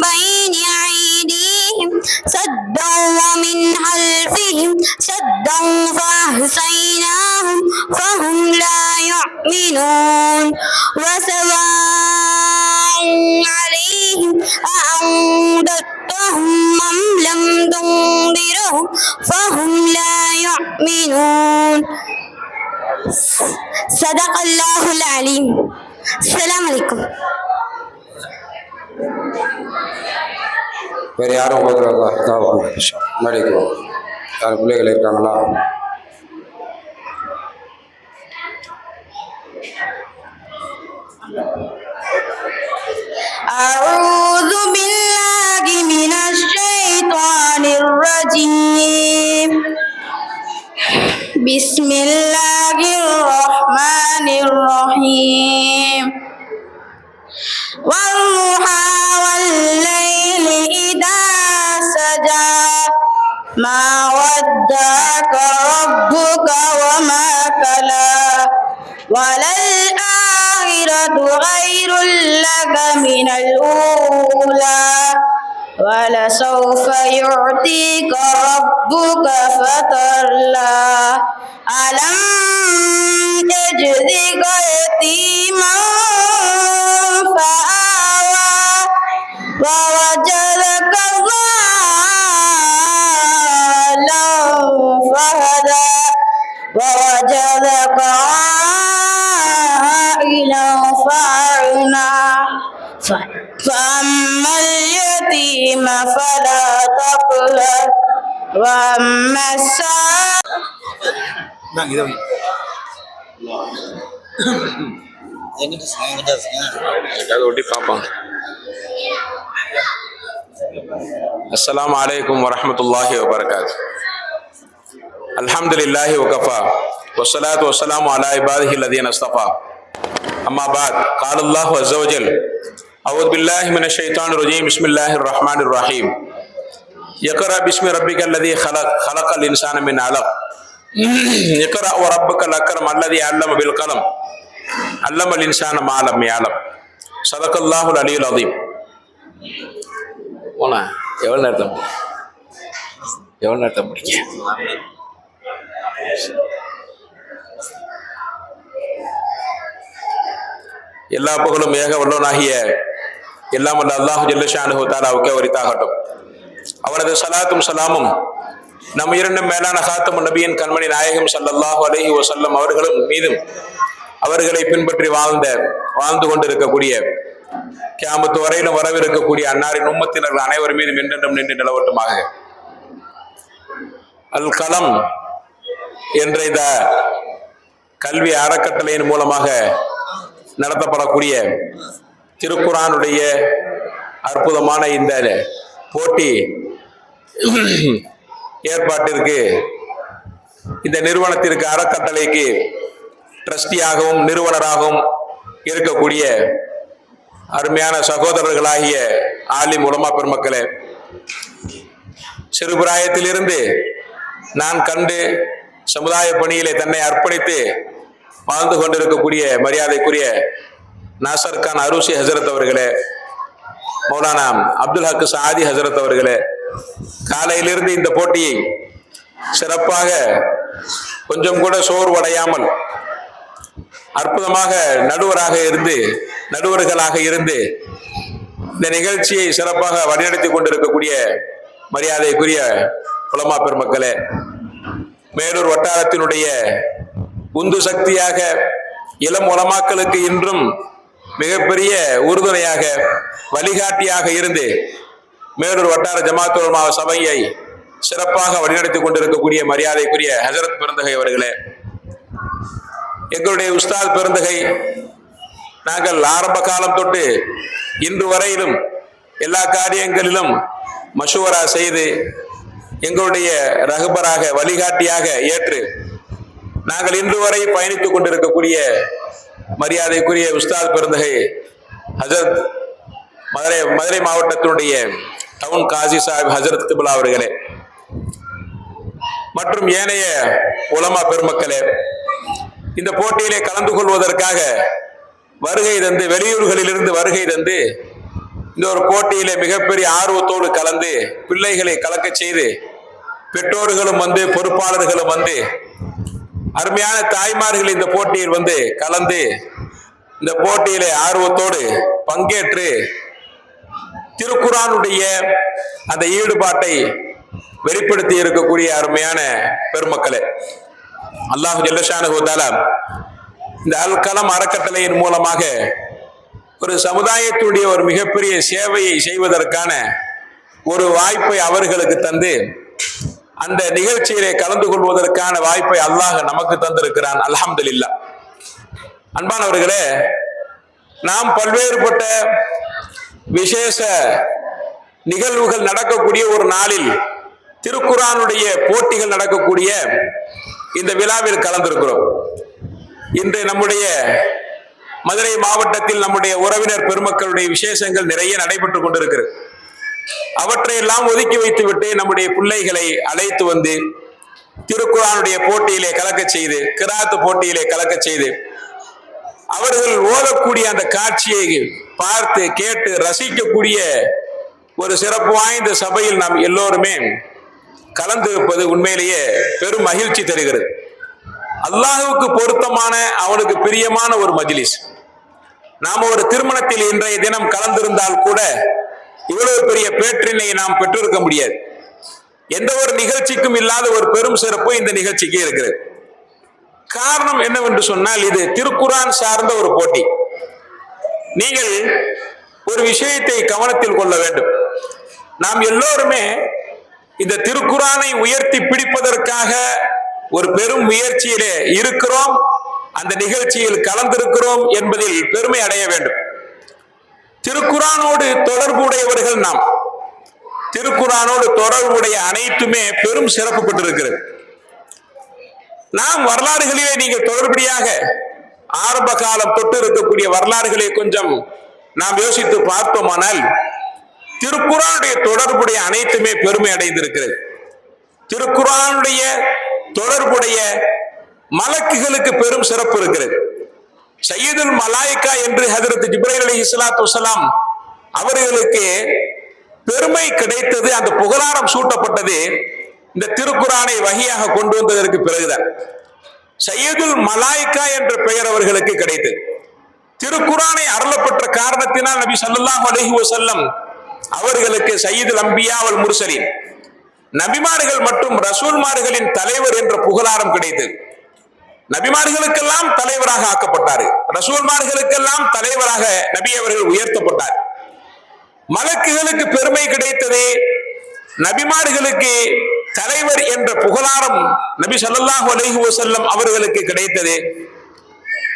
بين أيديهم سدا ومن خلفهم سدا فأغشيناهم فهم لا يؤمنون وسواء عليهم أأنذرتهم أم لم تنذرهم فهم لا يؤمنون صدق الله العليم. السلام عليكم. வேறு யாரும் ஓதுறாங்க முன்னாடி யார் பிள்ளைகள் இருக்காங்களா? أعوذ بالله من الشيطان الرجيم. بسم الله الرحمن الرحيم. والضحى والليل إذا سجى ما ودعك ربك وما قلى وللآخرة خير لك من الأولى ولسوف يعطيك ربك فترضى ألم يجدك يتيما فآوى ووجدك ضالا فهدى ووجدك عائلا فأغنى فأما اليتيم فلا تقهر وأما السائل அதை ஒட்டி பார்ப்போம். அஸ்ஸலாமு அலைக்கும் வரஹ்மத்துல்லாஹி வபரகாத்துஹு. அல்ஹம்துலில்லாஹி வகஃபா வஸ்ஸலாத்து வஸ்ஸலாமு அலா இபாதிஹி அல்லதீன இஸ்தஃபா. அம்மா பாத். قال الله عز وجل أعوذ بالله من الشيطان الرجيم بسم الله الرحمن الرحيم. اقرأ باسم ربك الذي خلق الإنسان من علق اقرأ وربك الأكرم الذي علم بالقلم علم الإنسان ما لم يعلم صدق الله العلي العظيم. போனா எவ்வளோ நேரத்தை முடிக்க எல்லா புகழும் ஏக வல்லோனாகிய எல்லாம் வல்ல அல்லாஹ் ஜல்ல ஷானுஹு தஆலாவுக்கு உரித்தாகட்டும். அவனது சலாத்தும் சலாமும் நம் இரண்டும் மேலான காத்தமுன் நபியின் கண்மணி நாயகம் ஸல்லல்லாஹு அலைஹி வஸல்லம் அவர்களும் மீதும் அவர்களை பின்பற்றி வாழ்ந்து கொண்டிருக்கக்கூடிய கியாமத்து வரையிலும் வரவிருக்கக்கூடிய அன்னாரின் உம்மத்தினர்கள் அனைவர் மீதும் என்றென்றும் நின்று நிலவட்டுமாக. அல் கலம் என்ற இந்த கல்வி அறக்கட்டளையின் மூலமாக நடத்தப்படக்கூடிய திருக்குர்ஆனுடைய அற்புதமான இந்த போட்டி ஏற்பாட்டிற்கு இந்த நிறுவனத்திற்கு அறக்கட்டளைக்கு ட்ரஸ்டியாகவும் நிறுவனராகவும் இருக்கக்கூடிய அருமையான சகோதரர்களாகிய ஆலிம் உலமா பெருமக்களே, சிறுபிராயத்திலிருந்து நான் கண்டு சமுதாய பணியிலே தன்னை அர்ப்பணித்து வாழ்ந்து கொண்டிருக்கக்கூடிய மரியாதைக்குரிய நாசர் கான் அரூசி ஹசரத் அவர்களே, மௌலானா அப்துல் ஹக் சாதி ஹசரத் அவர்களே, காலையிலிருந்து இந்த போட்டியை சிறப்பாக கொஞ்சம் கூட சோர்வடையாமல் அற்புதமாக நடுவர்களாக இருந்து இந்த நிகழ்ச்சியை சிறப்பாக வழிநடத்தி கொண்டிருக்கக்கூடிய மரியாதைக்குரிய உலமா பெருமக்களே, மேலூர் வட்டாரத்தினுடைய உந்து சக்தியாக இளம் உலமாக்களுக்கு இன்றும் மிகப்பெரிய உறுதுணையாக வழிகாட்டியாக இருந்து மேலூர் வட்டார ஜமாத்துல் உலமா சபையை சிறப்பாக வழிநடத்தி கொண்டிருக்கக்கூடிய மரியாதைக்குரிய ஹசரத் பெருந்தகை அவர்களே, எங்களுடைய உஸ்தாத் பெருந்தகை நாங்கள் ஆரம்ப காலம் தொட்டு இன்று வரையிலும் எல்லா காரியங்களிலும் மஷூரா செய்து எங்களுடைய ரகுபராக வழிகாட்டியாக ஏற்று நாங்கள் இன்று வரை பயணித்துக் கொண்டிருக்கக்கூடிய மரியாதைக்குரிய உஸ்தாத் பெருந்தகை ஹஜரத் மதுரை மாவட்டத்தினுடைய டவுன் காசி சாஹிப் ஹஜரத் கிப்லா அவர்களே மற்றும் ஏனைய உலமா பெருமக்களே, இந்த போட்டியிலே கலந்து கொள்வதற்காக வருகை தந்து, வெளியூர்களிலிருந்து வருகை தந்து இந்த ஒரு போட்டியிலே மிகப்பெரிய ஆர்வத்தோடு கலந்து பிள்ளைகளை கலக்க செய்து பெற்றோர்களும் வந்து பொறுப்பாளர்களும் வந்து அருமையான தாய்மார்கள் இந்த போட்டியில் வந்து கலந்து இந்த போட்டியிலே ஆர்வத்தோடு பங்கேற்று திருக்குர்ஆனுடைய அந்த ஈடுபாட்டை வெளிப்படுத்தி இருக்கக்கூடிய அருமையான பெருமக்களே, அல்லாஹ் ஜல்லஷானஹு வ தஆலா இந்த அல் கலம் அறக்கட்டளையின் மூலமாக ஒரு சமுதாயத்துடைய ஒரு மிகப்பெரிய சேவையை செய்வதற்கான ஒரு வாய்ப்பை அவர்களுக்கு தந்து அந்த நிகழ்ச்சியிலே கலந்து கொள்வதற்கான வாய்ப்பை அல்லாஹ் நமக்கு தந்திருக்கிறான். அல்ஹம்துலில்லாஹ். அன்பானவர்களே, நாம் பல்வேறுபட்ட விசேஷ நிகழ்வுகள் நடக்கக்கூடிய ஒரு நாளில் திருக்குர்ஆனுடைய போட்டிகள் நடக்கக்கூடிய இந்த விழாவில் கலந்திருக்கிறோம். இன்று நம்முடைய மதுரை மாவட்டத்தில் நம்முடைய உறவினர் பெருமக்களுடைய விசேஷங்கள் நிறைய நடைபெற்றுக் கொண்டிருக்கிறது. அவற்றையெல்லாம் ஒதுக்கி வைத்துவிட்டு நம்முடைய பிள்ளைகளை அழைத்து வந்து திருக்குர்ஆனுடைய போட்டியிலே கலக்க செய்து, கிராத் போட்டியிலே கலக்க செய்து அவர்கள் ஓதக்கூடிய அந்த காட்சியை பார்த்து கேட்டு ரசிக்கக்கூடிய ஒரு சிறப்பு வாய்ந்த சபையில் நாம் எல்லோருமே கலந்திருப்பது உண்மையிலேயே பெரும் மகிழ்ச்சி தருகிறது. அல்லாஹுவுக்கு பொருத்தமான, அவனுக்கு பிரியமான ஒரு மஜ்லிஸ். நாம் ஒரு திருமணத்தில் இன்றைய தினம் கலந்திருந்தால் கூட இவ்வளவு பெரிய பேற்றினை நாம் பெற்றிருக்க முடியாது. எந்த ஒரு நிகழ்ச்சிக்கும் இல்லாத ஒரு பெரும் சிறப்பு இந்த நிகழ்ச்சிக்கு இருக்கிறது. காரணம் என்னவென்று சொன்னால், இது திருக்குர்ஆன் சார்ந்த ஒரு போட்டி. நீங்கள் ஒரு விஷயத்தை கவனத்தில் கொள்ள வேண்டும். நாம் எல்லோருமே இந்த திருக்குர்ஆனை உயர்த்தி பிடிப்பதற்காக ஒரு பெரும் முயற்சியிலே இருக்கிறோம், அந்த நிகழ்ச்சியில் கலந்திருக்கிறோம் என்பதில் பெருமை அடைய வேண்டும். திருக்குர்ஆனோடு தொடர்புடையவர்கள் நாம். திருக்குர்ஆனோடு தொடர்புடைய அனைத்துமே பெரும் சிறப்பு பெற்றிருக்கிறது. நாம் வரலாறுகளிலே நீங்கள் தொடர்படியாக ஆரம்ப காலம் தொட்டு இருக்கக்கூடிய வரலாறுகளை கொஞ்சம் நாம் யோசித்து பார்த்தோமானால் திருக்குர்ஆனுடைய தொடர்புடைய அனைத்துமே பெருமை அடைந்திருக்கிறது. திருக்குர்ஆனுடைய தொடர்புடைய மலக்குகளுக்கு பெரும் சிறப்பு இருக்கிறது. சையதுல் மலாயிகா என்று ஹஜ்ரத் ஜிப்ரீல் அலைஹிஸ்ஸலாத்து வஸ்ஸலாம் அவர்களுக்கு பெருமை கிடைத்தது, அந்த புகழாரம் சூட்டப்பட்டது இந்த திருக்குர்ஆனை வஹியாக கொண்டு வந்ததற்கு பிறகுதான். சையதுல் மலாயிகா என்ற பெயர் அவர்களுக்கு கிடைத்தது. திருக்குர்ஆனை அருளப்பட்ட காரணத்தினால் நபி ஸல்லல்லாஹு அலைஹி வஸல்லம் அவர்களுக்கு சையதுல் அம்பியா வல் முர்சலீன், நபிமார்கள் மற்றும் ரசூல்மார்களின் தலைவர் என்ற புகழாரம் கிடைத்தது. நபிமார்களுக்கெல்லாம் தலைவராக ஆக்கப்பட்டார், ரசூல்மார்களுக்கெல்லாம் தலைவராக நபி அவர்கள் உயர்த்தப்பட்டார். மலக்குகளுக்கு பெருமை கிடைத்தது, நபிமார்களுக்கு தலைவர் என்ற புகழாரம் நபி ஸல்லல்லாஹு அலைஹி வஸல்லம் அவர்களுக்கு கிடைத்தது.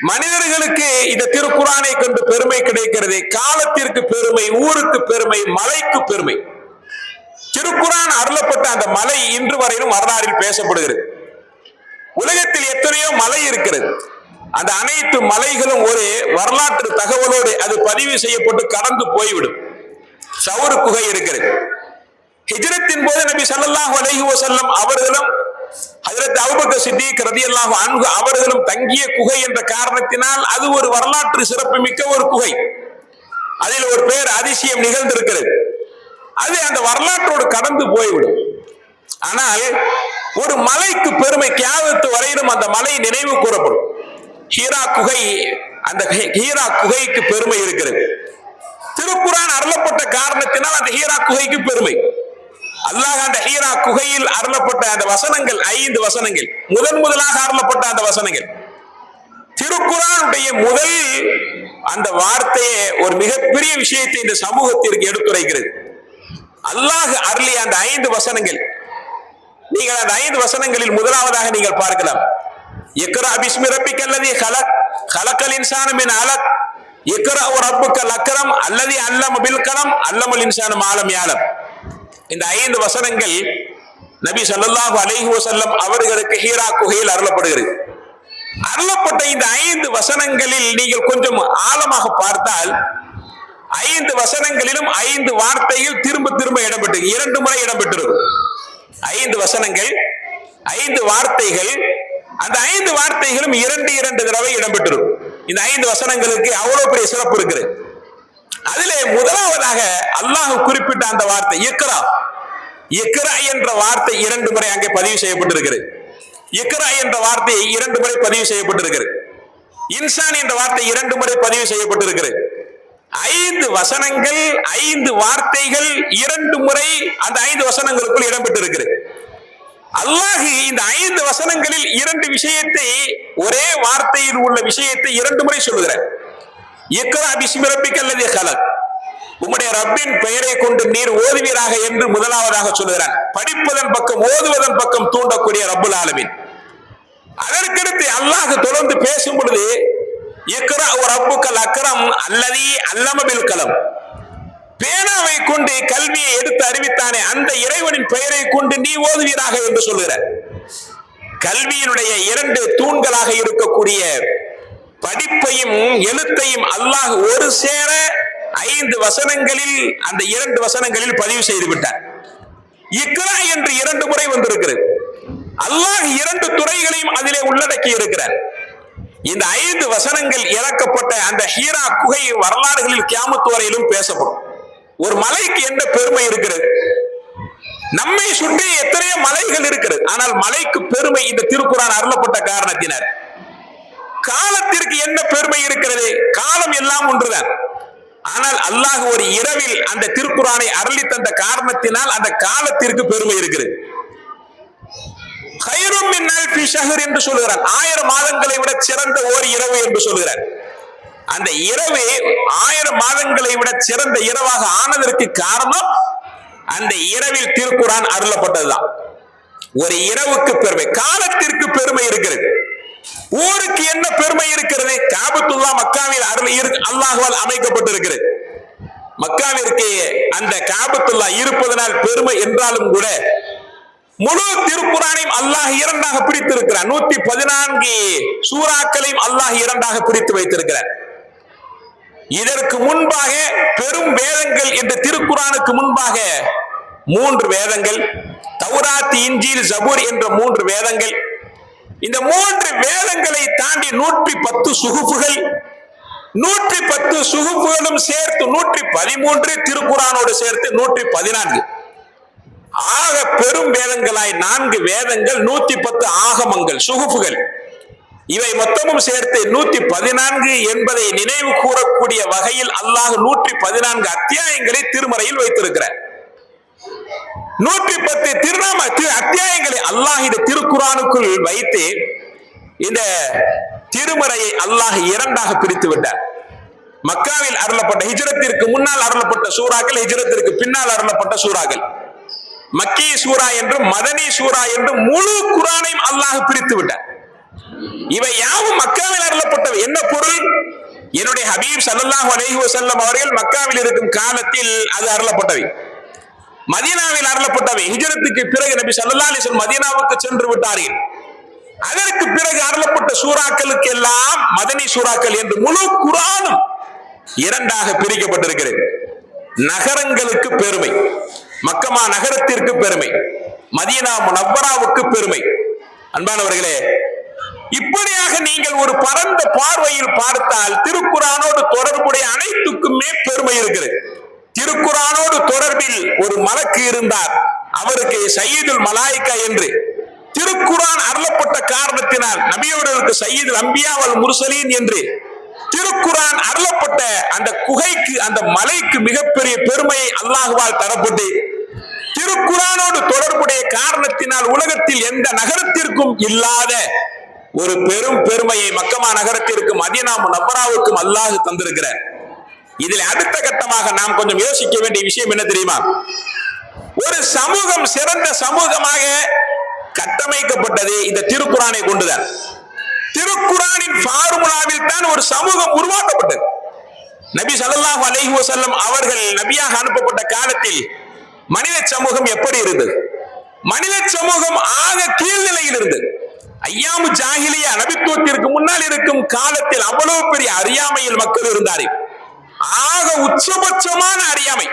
மனிதர்களுக்கு இந்த திருக்குர்ஆனை கொண்டு பெருமை கிடைக்கிறது. காலத்திற்கு பெருமை, ஊருக்கு பெருமை, மலைக்கு பெருமை. திருக்குர்ஆன் அருளப்பட்ட அந்த மலை இன்று வரையிலும் வரலாறில் பேசப்படுகிறது. உலகத்தில் எத்தனையோ மலை இருக்கிறது, அந்த அனைத்து மலைகளும் ஒரு வரலாற்று தகவலோடு அது பதிவு செய்யப்பட்டு கடந்து போய்விடும். ஷவுர் குகை இருக்கிறது. ஹிஜ்ரத்தின் போது நபி ஸல்லல்லாஹு அலைஹி வஸல்லம் அவர்களும் ஹஜ்ரத் அபூபக்கர் சித்திக் ரலியல்லாஹு அன்ஹு அவர்களும் தங்கிய குகை என்ற காரணத்தினால் அது ஒரு வரலாற்று சிறப்புமிக்க ஒரு குகை. அதில் ஒரு பேர் அதிசயம் நிகழ்ந்திருக்கிறது. அது அந்த வரலாற்றோடு கடந்து போய்விடும். ஆனால் ஒரு மலைக்கு பெருமை, கியாமத் வரையிலும் அந்த மலை நினைவு கூறப்படும். ஹீரா குகை, அந்த ஹீரா குகைக்கு பெருமை இருக்கிறது. திருக்குர்ஆன் அருளப்பட்ட காரணத்தினால் அந்த ஹீரா குகைக்கு பெருமை. அல்லாஹ் அந்த ஹீரா குகையில் அருளப்பட்ட அந்த வசனங்கள் 5 வசனங்கள், முதலாக அருளப்பட்ட அந்த வசனங்கள், திருக்குர்ஆனுடைய முதல் அந்த வார்த்தையே ஒரு மிகப்பெரிய விஷயத்தை இந்த சமூகத்திற்கு எடுத்துரைக்கிறது. அல்லாஹ் அருளிய அந்த 5 வசனங்கள், நீங்கள் அந்த 5 வசனங்களில் முதலாவதாக நீங்கள் பார்க்கலாம். இக்ரா பிஸ்மி ரப்பிக்கல்லதி ஹலக், ஹலக்கல் இன்சான மின் அலக், இக்ரா ரப்புக்கல் அக்ரம் அல்லதி அல்லம பில் கலம், அல்லமல் இன்சான மாலம் யாலம். இந்த 5 வசனங்கள் நபி ஸல்லல்லாஹு அலைஹி வஸல்லம் அவர்களுக்கு ஹீரா குகையில் அருளப்படுகிறது. அருளப்பட்ட இந்த 5 வசனங்களில் நீங்கள் கொஞ்சம் ஆழமாக பார்த்தால் 5 வசனங்களிலும் 5 வார்த்தைகள் திரும்ப திரும்ப இடம்பெற்று 2 முறை இடம்பெற்றிருக்கும். 5 வசனங்கள் 5 வார்த்தைகள், அந்த 5 வார்த்தைகளும் 2 தடவை இடம்பெற்றிருக்கும். இந்த 5 வசனங்களுக்கு அவ்வளவு பெரிய சிறப்பு இருக்குது. அதிலே முதலாவதாக அல்லாஹ் குறிப்பிட்ட அந்த வார்த்தை இக்ரா. இக்ரா என்ற வார்த்தை 2 முறை அங்கே பதிவு செய்யப்பட்டிருக்கிறது. இக்ரா என்ற வார்த்தை 2 முறை பதிவு செய்யப்பட்டிருக்கிறது. இன்சான் என்ற வார்த்தை 2 முறை பதிவு செய்யப்பட்டிருக்கிறது. 5 வசனங்கள் 5 வார்த்தைகள் 2 முறை அந்த 5 வசனங்களுக்குள் இடம்பெற்றிருக்கிறது. அல்லாஹ் இந்த 5 வசனங்களில் 2 விஷயத்தை, ஒரே வார்த்தையில் உள்ள விஷயத்தை 2 முறை சொல்லுகிறார். இக்ரா பிஸ்மி ரப்பிக்கல் லதீ கலக், உம்முடைய ரப்பின் பெயரை கொண்டு நீர் ஓதுவீராக என்று முதலாவதாக சொல்லுகிறார். படிப்பதன் பக்கம், ஓதுவதன் பக்கம் தூண்டக்கூடிய ரப்புல் ஆலமீன். அதற்கடுத்து அல்லாஹ் தொடர்ந்து பேசும் பொழுது இக்ரா ரப்புக்கல் அக்ரம் அல்லதீ அல்லம பில் கலம், பேனாவை கொண்டு கல்வியை எடுத்து அறிவித்தானே அந்த இறைவனின் பெயரை கொண்டு நீ ஓதுவீராக என்று சொல்லுகிறார். கல்வியினுடைய 2 தூண்களாக இருக்கக்கூடிய படிப்பையும் எழுத்தையும் அல்லாஹ் ஒரு சேர 5 வசனங்களில், அந்த 2 வசனங்களில் பதிவு செய்து விட்டார். இக்ரா என்று 2 முறை வந்திருக்கிறது. அல்லாஹ் 2 துறைகளையும் அதிலே உள்ளடக்கி இருக்கிறார். இந்த 5 வசனங்கள் இறக்கப்பட்ட அந்த ஹீரா குகை வரலாறுகளில் கியாமத் வரையிலும் பேசப்படும். ஒரு மலைக்கு என்ன பெருமை இருக்கிறது? நம்மை சுற்றி எத்தனையோ மலைகள் இருக்கிறது, ஆனால் மலைக்கு பெருமை இந்த திருக்குர்ஆன் அருளப்பட்ட காரணத்தினர். காலத்திற்கு என்ன பெருமை இருக்கிறது? காலம் எல்லாம் ஒன்றுதான். ஆனால் அல்லாஹ் ஒரு இரவில் அந்த திருக்குர்ஆனை அருளி தந்த காரணத்தினால் அந்த காலத்திற்கு பெருமை இருக்கிறது. கைரும் மின் அல்ஃபி ஷஹர் என்று சொல்கிறார். 1000 மாதங்களை விட சிறந்த ஒரு இரவு என்று சொல்கிறார். அந்த இரவு 1000 மாதங்களை விட சிறந்த இரவாக ஆனதற்கு காரணம் அந்த இரவில் திருக்குர்ஆன் அருளப்பட்டதுதான். ஒரு இரவுக்கு பெருமை, காலத்திற்கு பெருமை இருக்கிறது. ஊருக்கு என்ன பெருமை இருக்கிறது? காபத்துல்லா மக்காவில் அல்லாஹ்வால் அமைக்கப்பட்டிருக்கிறது. மக்காவிற்கு அந்த காபத்துல்லா இருப்பதனால் பெருமை என்றாலும் கூட முழு திருக்குர்ஆனையும் அல்லாஹ் 2ஆக பிரித்திருக்கிறார். 114 சூறாக்களையும் அல்லாஹ் 2ஆக பிரித்து வைத்திருக்கிறார். இதற்கு முன்பாக பெரும் வேதங்கள் என்ற திருக்குர்ஆனுக்கு முன்பாக 3 வேதங்கள், தௌராத், இன்ஜீல், ஜபூர் என்ற 3 வேதங்கள். இந்த 3 வேதங்களை தாண்டி 110 சுகுஃபுகள், 110 சுகுஃபுகளும் சேர்த்து 113, திருக்குர்ஆனோடு சேர்த்து 114. ஆக பெரும் வேதங்களாய் 4 வேதங்கள், 110 ஆகமங்கள், சுகுஃபுகள், இவை மொத்தமும் சேர்த்து 114 என்பதை நினைவு கூறக்கூடிய வகையில் அல்லாஹ் 114 அத்தியாயங்களை திருமறையில் வைத்திருக்கிறார். 110 அத்தியாயங்களை அல்லாஹ் இந்த திருக்குர்ஆனுக்குள் வைத்து இந்த திருமறையை அல்லாஹ் 2ஆக பிரித்து விட்டார். மக்காவில் அருளப்பட்ட, ஹிஜ்ரத்திற்கு முன்னால் அருளப்பட்ட சூறாக்கள், ஹிஜ்ரத்திற்கு பின்னால் அருளப்பட்ட சூறாக்கள், மக்கி சூரா என்றும் மதனி சூரா என்றும் முழு குர்ஆனையும் அல்லாஹ் பிரித்து விட்டார். இவை யாவும் மக்காவில் அருளப்பட்டவை. என்ன பொருள்? என்னுடைய ஹபீப் ஸல்லல்லாஹு அலைஹி வஸல்லம் அவர்கள் மக்காவில் இருக்கும் காலத்தில் அது அருளப்பட்டவை. மதீனாவில் அருளப்பட்டவை. ஹிஜ்ரத்துக்கு பிறகு நபி ஸல்லல்லாஹு அலைஹி வஸல்லம் மதீனாவுக்கு சென்று விட்டார்கள். அதற்கு பிறகு அருளப்பட்ட சூறாக்களுக்கு எல்லாம் மதனி சூறாக்கள் என்று முழு குர்ஆனும் 2ஆக பிரிக்கப்பட்டிருக்கிறது. நகரங்களுக்கு பெருமை, மக்கமா நகரத்திற்கு பெருமை, மதீனா முனவ்வராவுக்கு பெருமை. அன்பானவர்களே, இப்படியாக நீங்கள் ஒரு பரந்த பார்வையில் பார்த்தால் திருக்குர்ஆனோடு தொடர்புடைய அனைத்துக்குமே பெருமை இருக்கிறது. திருக்குர்ஆனோடு தொடர்பில் ஒரு மலக்கு இருந்தார், அவருக்கு சய்யிதுல் மலாயிகா என்று. திருக்குர்ஆன் அருளப்பட்ட காரணத்தினால் நபியவர்களுக்கு சய்யிதுல் அன்பியா வல் முர்சலீன் என்று திருக்குர்ஆன் அருளப்பட்ட அந்த குகைக்கு, அந்த மலைக்கு மிகப்பெரிய பெருமையை அல்லாஹ்வால் தரப்பட்டு, திருக்குர்ஆனோடு தொடர்புடைய காரணத்தினால் உலகத்தில் எந்த நகரத்திற்கும் இல்லாத ஒரு பெரும் பெருமையை மக்கமா நகரத்திற்கும் மதீனா முனவ்வராவுக்கும் அல்லாஹ் தந்திருக்கிறார். இதில் அடுத்த கட்டமாக நாம் கொஞ்சம் யோசிக்க வேண்டிய விஷயம் என்ன தெரியுமா? ஒரு சமூகம் சிறந்த சமூகமாக கட்டமைக்கப்பட்டது இந்த திருக்குர்ஆனை கொண்டுதான். திருக்குர்ஆனின் ஃபார்முலாவில் தான் ஒரு சமூகம் உருவாக்கப்பட்டது. நபி ஸல்லல்லாஹு அலைஹி வஸல்லம் அவர்கள் நபியாக அனுப்பப்பட்ட காலத்தில் மனித சமூகம் எப்படி இருந்தது? மனித சமூகம் ஆக கீழ்நிலையில் இருந்தது. ஐயாமு ஜாஹிலியா, நபித்துவத்திற்கு முன்னால் இருக்கும் காலத்தில் அவ்வளவு பெரிய அறியாமையில் மக்கள் இருந்தார்கள். ஆக உச்சபட்சமான அறியாமை.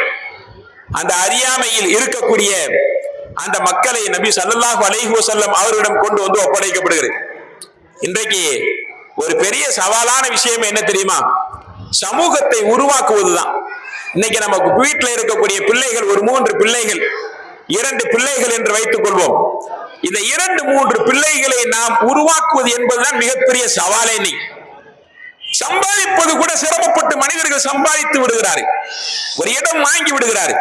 அந்த அறியாமையில் இருக்கக்கூடிய அந்த மக்களை நபி ஸல்லல்லாஹு அலைஹி வஸல்லம் அவர்களிடம் கொண்டு வந்து ஒப்படைக்கப்படுகிறது. இன்றைக்கு ஒரு பெரிய சவாலான விஷயம் என்ன தெரியுமா? சமூகத்தை உருவாக்குவதுதான். இன்னைக்கு நமக்கு வீட்டில் இருக்கக்கூடிய பிள்ளைகள் ஒரு 3 பிள்ளைகள், 2 பிள்ளைகள் என்று வைத்துக் கொள்வோம். இந்த 2-3 பிள்ளைகளை நாம் உருவாக்குவது என்பதுதான் மிகப்பெரிய சவாலே. சம்பாதிப்பது கூட சிரமப்பட்டு மனிதர்கள் சம்பாதித்து விடுகிறார்கள். ஒரு இடம் வாங்கி விடுகிறார்கள்,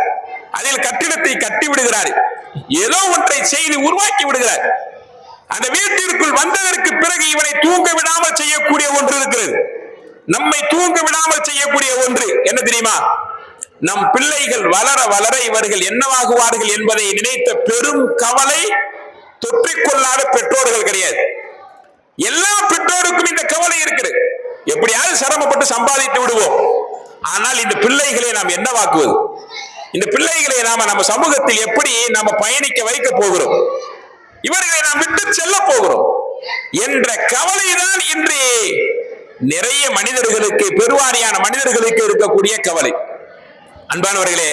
அதில் கட்டிடத்தை கட்டி விடுகிறார்கள், ஏதோ ஒன்றை செய்து உருவாக்கி விடுகிறார். அந்த வீட்டிற்குள் வந்ததற்கு பிறகு இவனை தூங்க விடாமல் செய்யக்கூடிய ஒன்று இருக்கிறது. நம்மை தூங்க விடாமல் செய்யக்கூடிய ஒன்று என்ன தெரியுமா? நம் பிள்ளைகள் வளர வளர இவர்கள் என்னவாகுவார்கள் என்பதை நினைத்த பெரும் கவலை தொற்றிக்கொள்ளாத பெற்றோர்கள் கிடையாது. எல்லா பெற்றோருக்கும் இந்த கவலை இருக்கிறது. எப்படியாவது சிரமப்பட்டு சம்பாதித்து விடுவோம். ஆனால் இந்த பிள்ளைகளை நாம் என்னவாக்குவது? இந்த பிள்ளைகளை நாம நம்ம சமூகத்தில் எப்படி நாம பயணிக்க வைக்க போகிறோம்? இவர்களை நாம் விட்டு செல்ல போகிறோம் என்ற கவலைதான் இன்று நிறைய மனிதர்களுக்கு, பெருவாரியான மனிதர்களுக்கு இருக்கக்கூடிய கவலை. அன்பானவர்களே,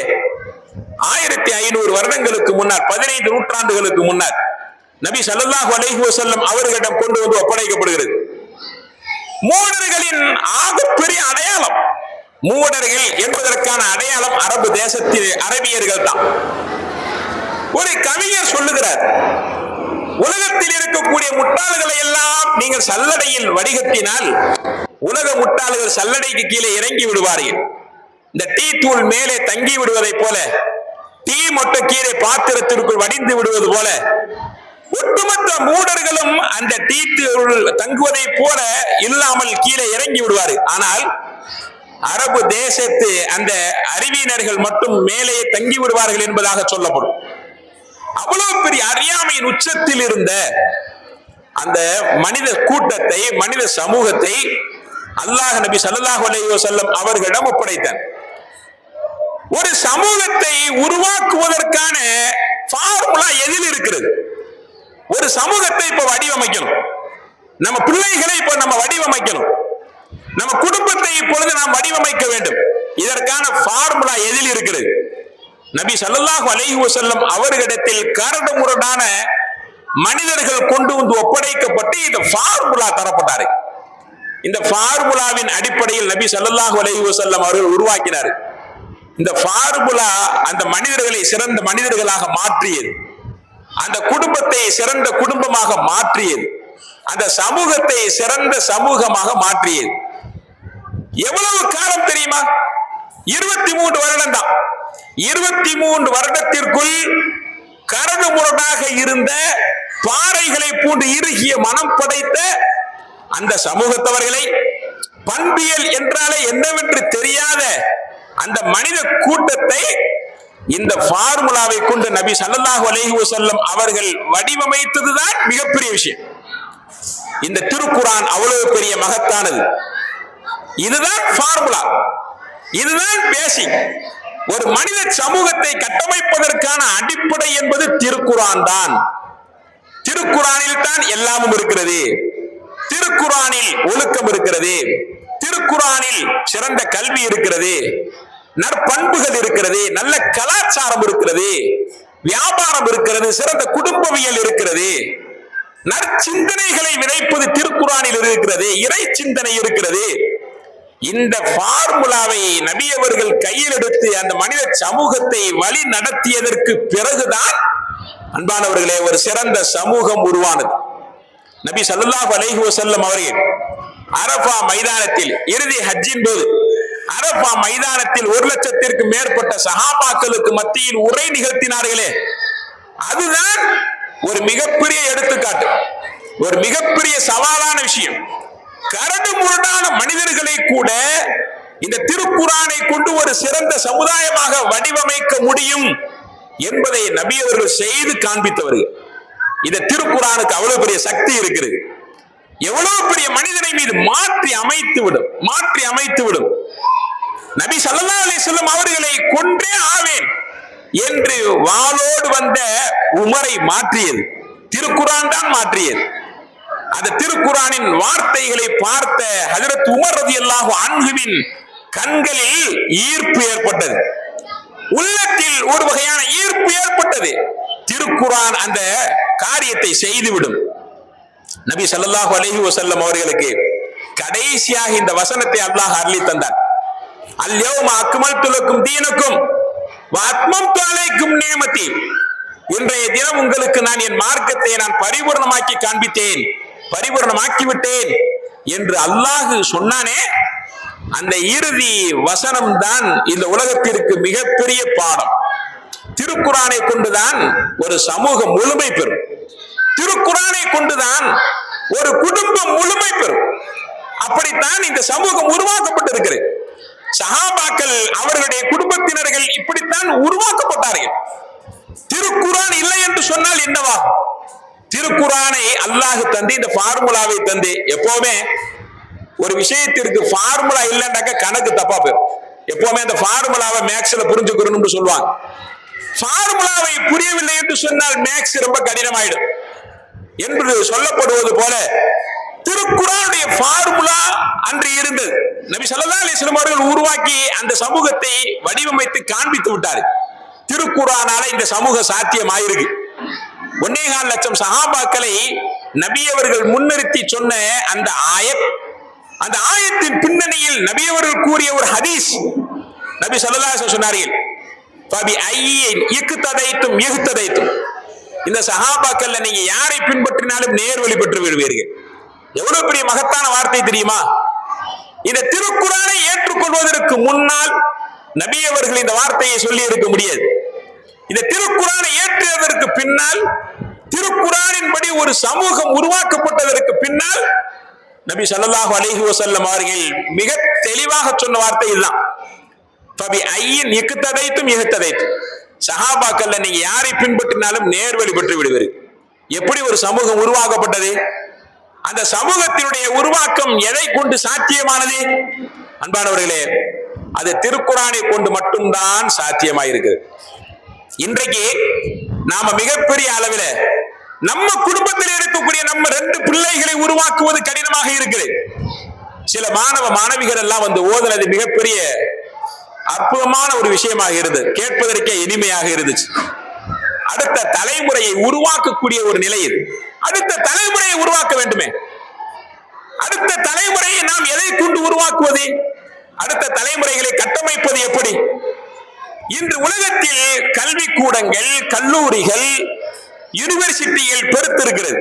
1500 வருடங்களுக்கு முன்னர், 15 நூற்றாண்டுகளுக்கு முன்னர் நபி ஸல்லல்லாஹு அலைஹி வஸல்லம் அவர்களிடம் கொண்டு வந்து ஒப்படைக்கப்படுகிறது. மூடர்களின் ஆகப்பெரிய அடையாளம், மூடர்கள் என்பதற்கான அடையாளம் அரபு தேசத்தில் அரபியர்கள் தான். ஒரு கவிஞர் சொல்லுகிறார், உலகத்தில் இருக்கக்கூடிய முட்டாள்களை எல்லாம் நீங்கள் சல்லடையில் வடிகட்டினால் உலக முட்டாள்கள் சல்லடைக்கு கீழே இறங்கி விடுவார்கள். இந்த டீ தூள் மேலே தங்கி விடுவதை போல, டீ மொட்டை கீழே பாத்திரத்திற்குள் வடிந்து விடுவது போல, ஒட்டுமொத்த மூடர்களும் அந்த டீ தூள் தங்குவதை போல இல்லாமல் கீழே இறங்கி விடுவார்கள். ஆனால் அரபு தேசத்து அந்த அறிவியினர்கள் மட்டும் மேலே தங்கி விடுவார்கள் என்பதாக சொல்லப்படும். அவ்வளவு பெரிய அறியாமையின் உச்சத்தில் இருந்த அந்த மனித கூட்டத்தை, மனித சமூகத்தை அல்லாஹ் நபி ஸல்லல்லாஹு அலைஹி வஸல்லம் அவர்களிடம் ஒப்படைத்தார். ஒரு சமூகத்தை உருவாக்குவதற்கான ஃபார்முலா எதில் இருக்கிறது? ஒரு சமூகத்தை இப்ப வடிவமைக்கணும், நம்ம பிள்ளைகளை இப்ப நம்ம வடிவமைக்கணும், நம்ம குடும்பத்தை இப்பொழுது நாம் வடிவமைக்க வேண்டும். இதற்கான ஃபார்முலா எதில் இருக்கிறது? நபி ஸல்லல்லாஹு அலைஹி வஸல்லம் அவர்களிடத்தில் கரடு முரடான மனிதர்கள் கொண்டு வந்து ஒப்படைக்கப்பட்டு இந்த ஃபார்முலா தரப்பட்டாரு. இந்த ஃபார்முலாவின் அடிப்படையில் நபி ஸல்லல்லாஹு அலைஹி வஸல்லம் அவர்கள் உருவாக்கினார். இந்த ஃபார்முலா அந்த மனிதர்களை சிறந்த மனிதர்களாக மாற்றியது, அந்த குடும்பத்தை சிறந்த குடும்பமாக மாற்றியது, அந்த சமூகத்தை சிறந்த சமூகமாக மாற்றியது. எவ்வளவு காலம் தெரியுமா? 23 வருடம் தான். 23 வருடத்திற்குள் கரடு முரடாக இருந்த பாறைகளை போன்று இறுகிய மனம் படைத்த அந்த சமூகத்தவர்களை, பண்பியல் என்றாலே என்னவென்று தெரியாத அந்த மனித கூட்டத்தை இந்த ஃபார்முலாவை கொண்டு நபி ஸல்லல்லாஹு அலைஹி வஸல்லம் அவர்கள் வடிவமைத்ததுதான் மிகப்பெரிய விஷயம். இந்த திருக்குர்ஆன் அவ்வளவு பெரிய மகத்தானது. இதுதான் ஃபார்முலா, இதுதான் பேசிக். ஒரு மனித சமூகத்தை கட்டமைப்பதற்கான அடிப்படை என்பது திருக்குர்ஆன் தான். திருக்குர்ஆனில் தான் எல்லாமும் இருக்கிறது. திருக்குர்ஆனில் ஒழுக்கம் இருக்கிறது, திருக்குர்ஆனில் சிறந்த கல்வி இருக்கிறது, நற்பண்புகள் இருக்கிறது, நல்ல கலாச்சாரம் இருக்கிறது, வியாபாரம் இருக்கிறது, சிறந்த குடும்பவியல் இருக்கிறது, நற்சிந்தனைகளை விதைப்பது திருக்குர்ஆனில் இருக்கிறது, இறை சிந்தனை இருக்கிறது. இந்த ஃபார்முலாவை நபி அவர்கள் கையில் எடுத்து அந்த மனித சமூகத்தை வழி நடத்தியதற்கு பிறகுதான் அன்பானவர்களே ஒரு சிறந்த சமூகம் உருவானது. நபி ஸல்லல்லாஹு அலைஹி வஸல்லம் அவர்கள் அரஃபா மைதானத்தில், இறுதி ஹஜ்ஜின் போது அரஃபா மைதானத்தில் 1,00,000க்கு மேற்பட்ட சஹாபாக்களுக்கு மத்தியில் உரை நிகழ்த்தினார்களே, அதுதான் ஒரு மிகப்பெரிய எடுத்துக்காட்டு, ஒரு மிகப்பெரிய சவாலான விஷயம். கரடு முரடான மனிதர்களை கூட இந்த திருக்குர்ஆனை கொண்டு ஒரு சிறந்த சமுதாயமாக வடிவமைக்க முடியும் என்பதை நபி அவர்கள் செய்து காண்பித்தவர்கள். இந்த திருக்குர்ஆனுக்கு அவ்வளவு பெரிய சக்தி இருக்கிறது. எவ்வளவு பெரிய மனிதனை மீது மாற்றி அமைத்து விடும். நபி ஸல்லல்லாஹு அலைஹி வஸல்லம் அவர்களை கொன்றே ஆவேன் என்று வாளோடு வந்த உமரை மாற்றியது திருக்குர்ஆன் தான் மாற்றியது. அந்த திருக்குர்ஆனின் வார்த்தைகளை பார்த்த ஹஜ்ரத் உமர் ரலியல்லாஹு அன்ஹுவின் கண்களில் ஈர்ப்பு ஏற்பட்டது, உள்ளத்தில் ஒரு வகையான ஈர்ப்பு ஏற்பட்டது. திருக்குர்ஆன் அந்த காரியத்தை செய்துவிடும். நபி ஸல்லல்லாஹு அலைஹி வஸல்லம் அவர்களுக்கு கடைசியாக இந்த வசனத்தை அல்லாஹ் அருளி தந்தார். அல்யௌம அக்மல்து லக்கும் தீனக்கும் வ அத்மம்து அலைக்கும் நிஅமதி. இன்றைய தினம் உங்களுக்கு நான் என் மார்க்கத்தை நான் பரிபூர்ணமாக்கி காண்பித்தேன், பரிபூர்ணமாக்கி விட்டேன் என்று அல்லாஹ் சொன்னானே, அந்த இறுதி வசனம் தான் இந்த உலகத்திற்கு மிகப்பெரிய பாடம். திருக்குர்ஆனை கொண்டுதான் ஒரு சமூகம் முழுமை பெறும். திருக்குர்ஆனை கொண்டுதான் ஒரு குடும்பம் முழுமை பெறும். அப்படித்தான் இந்த சமூகம் உருவாக்கப்பட்டிருக்கிறது. சஹாபாக்கள் அவர்களுடைய குடும்பத்தினர்கள் இப்படித்தான் உருவாக்கப்பட்டார்கள். திருக்குர்ஆன் இல்லை என்று சொன்னால் என்னவாகும்? திருக்குர்ஆனை அல்லாஹ் தந்து இந்த ஃபார்முலாவை தந்து, எப்பவுமே ஒரு விஷயத்திற்கு ஃபார்முலா இல்லைன்னாக்க கணக்கு தப்பா போயிடும். எப்பவுமே அந்த ஃபார்முலாவை மேக்ஸ்ல புரிஞ்சுக்கணும்னு சொல்லுவாங்க. ஃபார்முலாவை புரியவில்லை என்று சொன்னால் மேக்ஸ் ரொம்ப கடினமாயிடும் என்று சொல்லப்படுவது போல திருக்குர்ஆனுடைய ஃபார்முலா அன்று இருந்தது. நபி ஸல்லல்லாஹு அலைஹி வஸல்லம் அவர்கள் உருவாக்கி அந்த சமூகத்தை வடிவமைத்து காண்பித்து விட்டார். திருக்குர்ஆனால இந்த சமூகம் சாத்தியமாயிருக்கு. 1.25 லட்சம் சஹாபாக்களை நபி அவர்கள் முன்னிறுத்தி சொன்ன அந்த அந்த ஆயத்தின் பின்னணியில் நபி அவர்கள் கூறிய ஒரு ஹதீஸ். நபி ஸல்லல்லாஹு அலைஹி வஸல்லம் சொன்னார்கள், ஃபபி ஐயின் இக்ததைத்தும் இஹ்ததைத்தும். இந்த சஹாபாக்கள்ல நீங்க யாரை பின்பற்றினாலும் நேர்வழி பெற்று விடுவீர்கள். எவ்வளவு பெரிய மகத்தான வார்த்தை தெரியுமா? இந்த திருக்குர்ஆனை ஏற்றுக்கொள்வதற்கு முன்னால் நபி அவர்கள் இந்த வார்த்தையை சொல்லி இருக்க முடியாது. இந்த திருக்குர்ஆனை ஏற்றுவதற்கு பின்னால், திருக்குர்ஆனின்படி ஒரு சமூகம் உருவாக்கப்பட்டதற்கு பின்னால் நபி ஸல்லல்லாஹு அலைஹி வஸல்லம் அவர்கள் மிக தெளிவாக சொன்ன வார்த்தை இதுதான். ஃபபி ஐயின் இக்ததைத்தும் இஹ்ததைத்தும். சஹாபாக்கள்ல நீங்க யாரை பின்பற்றினாலும் நேர்வழி பெற்று விடுவீர்கள். எப்படி ஒரு சமூகம் உருவாக்கப்பட்டது? அந்த சமூகத்தினுடைய உருவாக்கம் எதை கொண்டு சாத்தியமானது? அன்பானவர்களே, அது திருக்குர்ஆனை கொண்டு மட்டும்தான் சாத்தியமாயிருக்கிறது. இன்றைக்கு நாம மிகப்பெரிய அளவில் நம்ம குடும்பத்தில் இருக்கக்கூடிய நம்ம 2 பிள்ளைகளை உருவாக்குவது கடினமாக இருக்கிறது. சில மாணவிகள் எல்லாம் வந்து ஓதுனது மிகப்பெரிய அற்புதமான ஒரு விஷயமாக இருந்தது, கேட்பதற்கே இனிமையாக இருந்துச்சு. அடுத்த தலைமுறையை உருவாக்கக்கூடிய ஒரு நிலை இது. அடுத்த தலைமுறையை உருவாக்க வேண்டுமே. அடுத்த தலைமுறையை நாம் எதை கொண்டு உருவாக்குவது? அடுத்த தலைமுறைகளை கட்டமைப்பது எப்படி? இன்று உலகத்தில் கல்விக்கூடங்கள், கல்லூரிகள், யூனிவர்சிட்டிகள் பெருத்திருக்கிறது.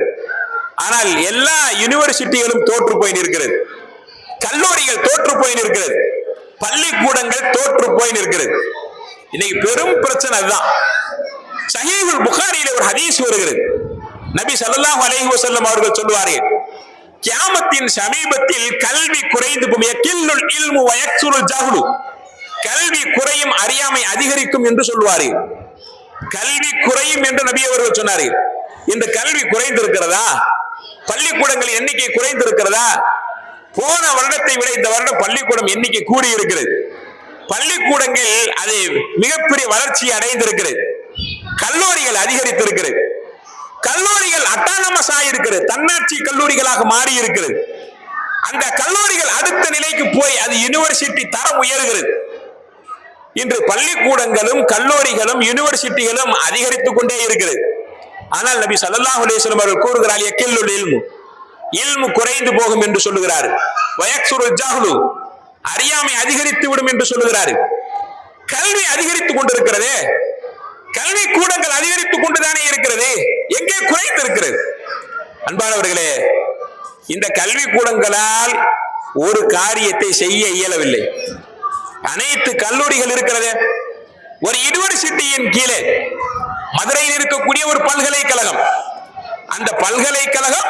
ஆனால் எல்லா யூனிவர்சிட்டிகளும் தோற்று போய் நிற்கிறது. கல்லூரிகள் தோற்று போய் நிற்கிறது. பள்ளிக்கூடங்கள் தோற்று போய் நிற்கிறது. இன்னைக்கு பெரும் பிரச்சனை அதுதான். சஹீஹுல் புகாரியில ஒரு ஹதீஸ் வருகிறது. நபி ஸல்லல்லாஹு அலைஹி வஸல்லம் அவர்கள் சொல்வார்கள், கியாமத்தின் சமீபத்தில் கல்வி குறைந்து போகும். யகில்லுல் இல்மு வ யக்ஸுருல் ஜஹ்லு. கல்வி குறையும், அறியாமை அதிகரிக்கும் என்று சொல்வார்கள். கல்வி குறையும் என்று நபி அவர்கள் சொன்னார்கள். இந்த கல்வி குறைந்திருக்கிறதா? பள்ளிக்கூடங்கள் எண்ணிக்கை குறைந்திருக்கிறதா? போன வருடத்தை விட இந்த வருடம் பள்ளிக்கூடம் எண்ணிக்கை கூடி இருக்கிறது. பள்ளிக்கூடங்கள் அது மிகப்பெரிய வளர்ச்சி அடைந்திருக்கிறது. கல்லூரிகள் அதிகரித்திருக்கிறது. கல்லூரிகள் அட்டானமஸ் ஆகியிருக்கிறது, தன்னாட்சி கல்லூரிகளாக மாறி இருக்கிறது. அந்த கல்லூரிகள் அடுத்த நிலைக்கு போய் அது யூனிவர்சிட்டி தரம் உயர்கிறது. இன்று பள்ளிக்கூடங்களும் கல்லூரிகளும் யூனிவர்சிட்டிகளும் அதிகரித்துக் கொண்டே இருக்கிறது. ஆனால் நபி ஸல்லல்லாஹு அலைஹி வஸல்லம் அவர்கள் கூறுகிறார், யகில்லுல் இல்மு, இல்மு குறைந்து போகும் என்று சொல்லுகிறார். வயக்ஸுருல் ஜஹ்லு, அறியாமை அதிகரித்து விடும் என்று சொல்லுகிறார். கல்வி அதிகரித்துக் கொண்டிருக்கிறது. கல்வி கூடங்கள் அதிகரித்துக் கொண்டுதானே இருக்கிறது, எங்கே குறைந்திருக்கிறது? அன்பானவர்களே, இந்த கல்வி கூடங்களால் ஒரு காரியத்தை செய்ய இயலவில்லை. அனைத்து கல்லூரிகள் இருக்கிறது. ஒரு யூனிவர்சிட்டியின் கீழே மதுரையில் இருக்கக்கூடிய ஒரு பல்கலைக்கழகம், அந்த பல்கலைக்கழகம்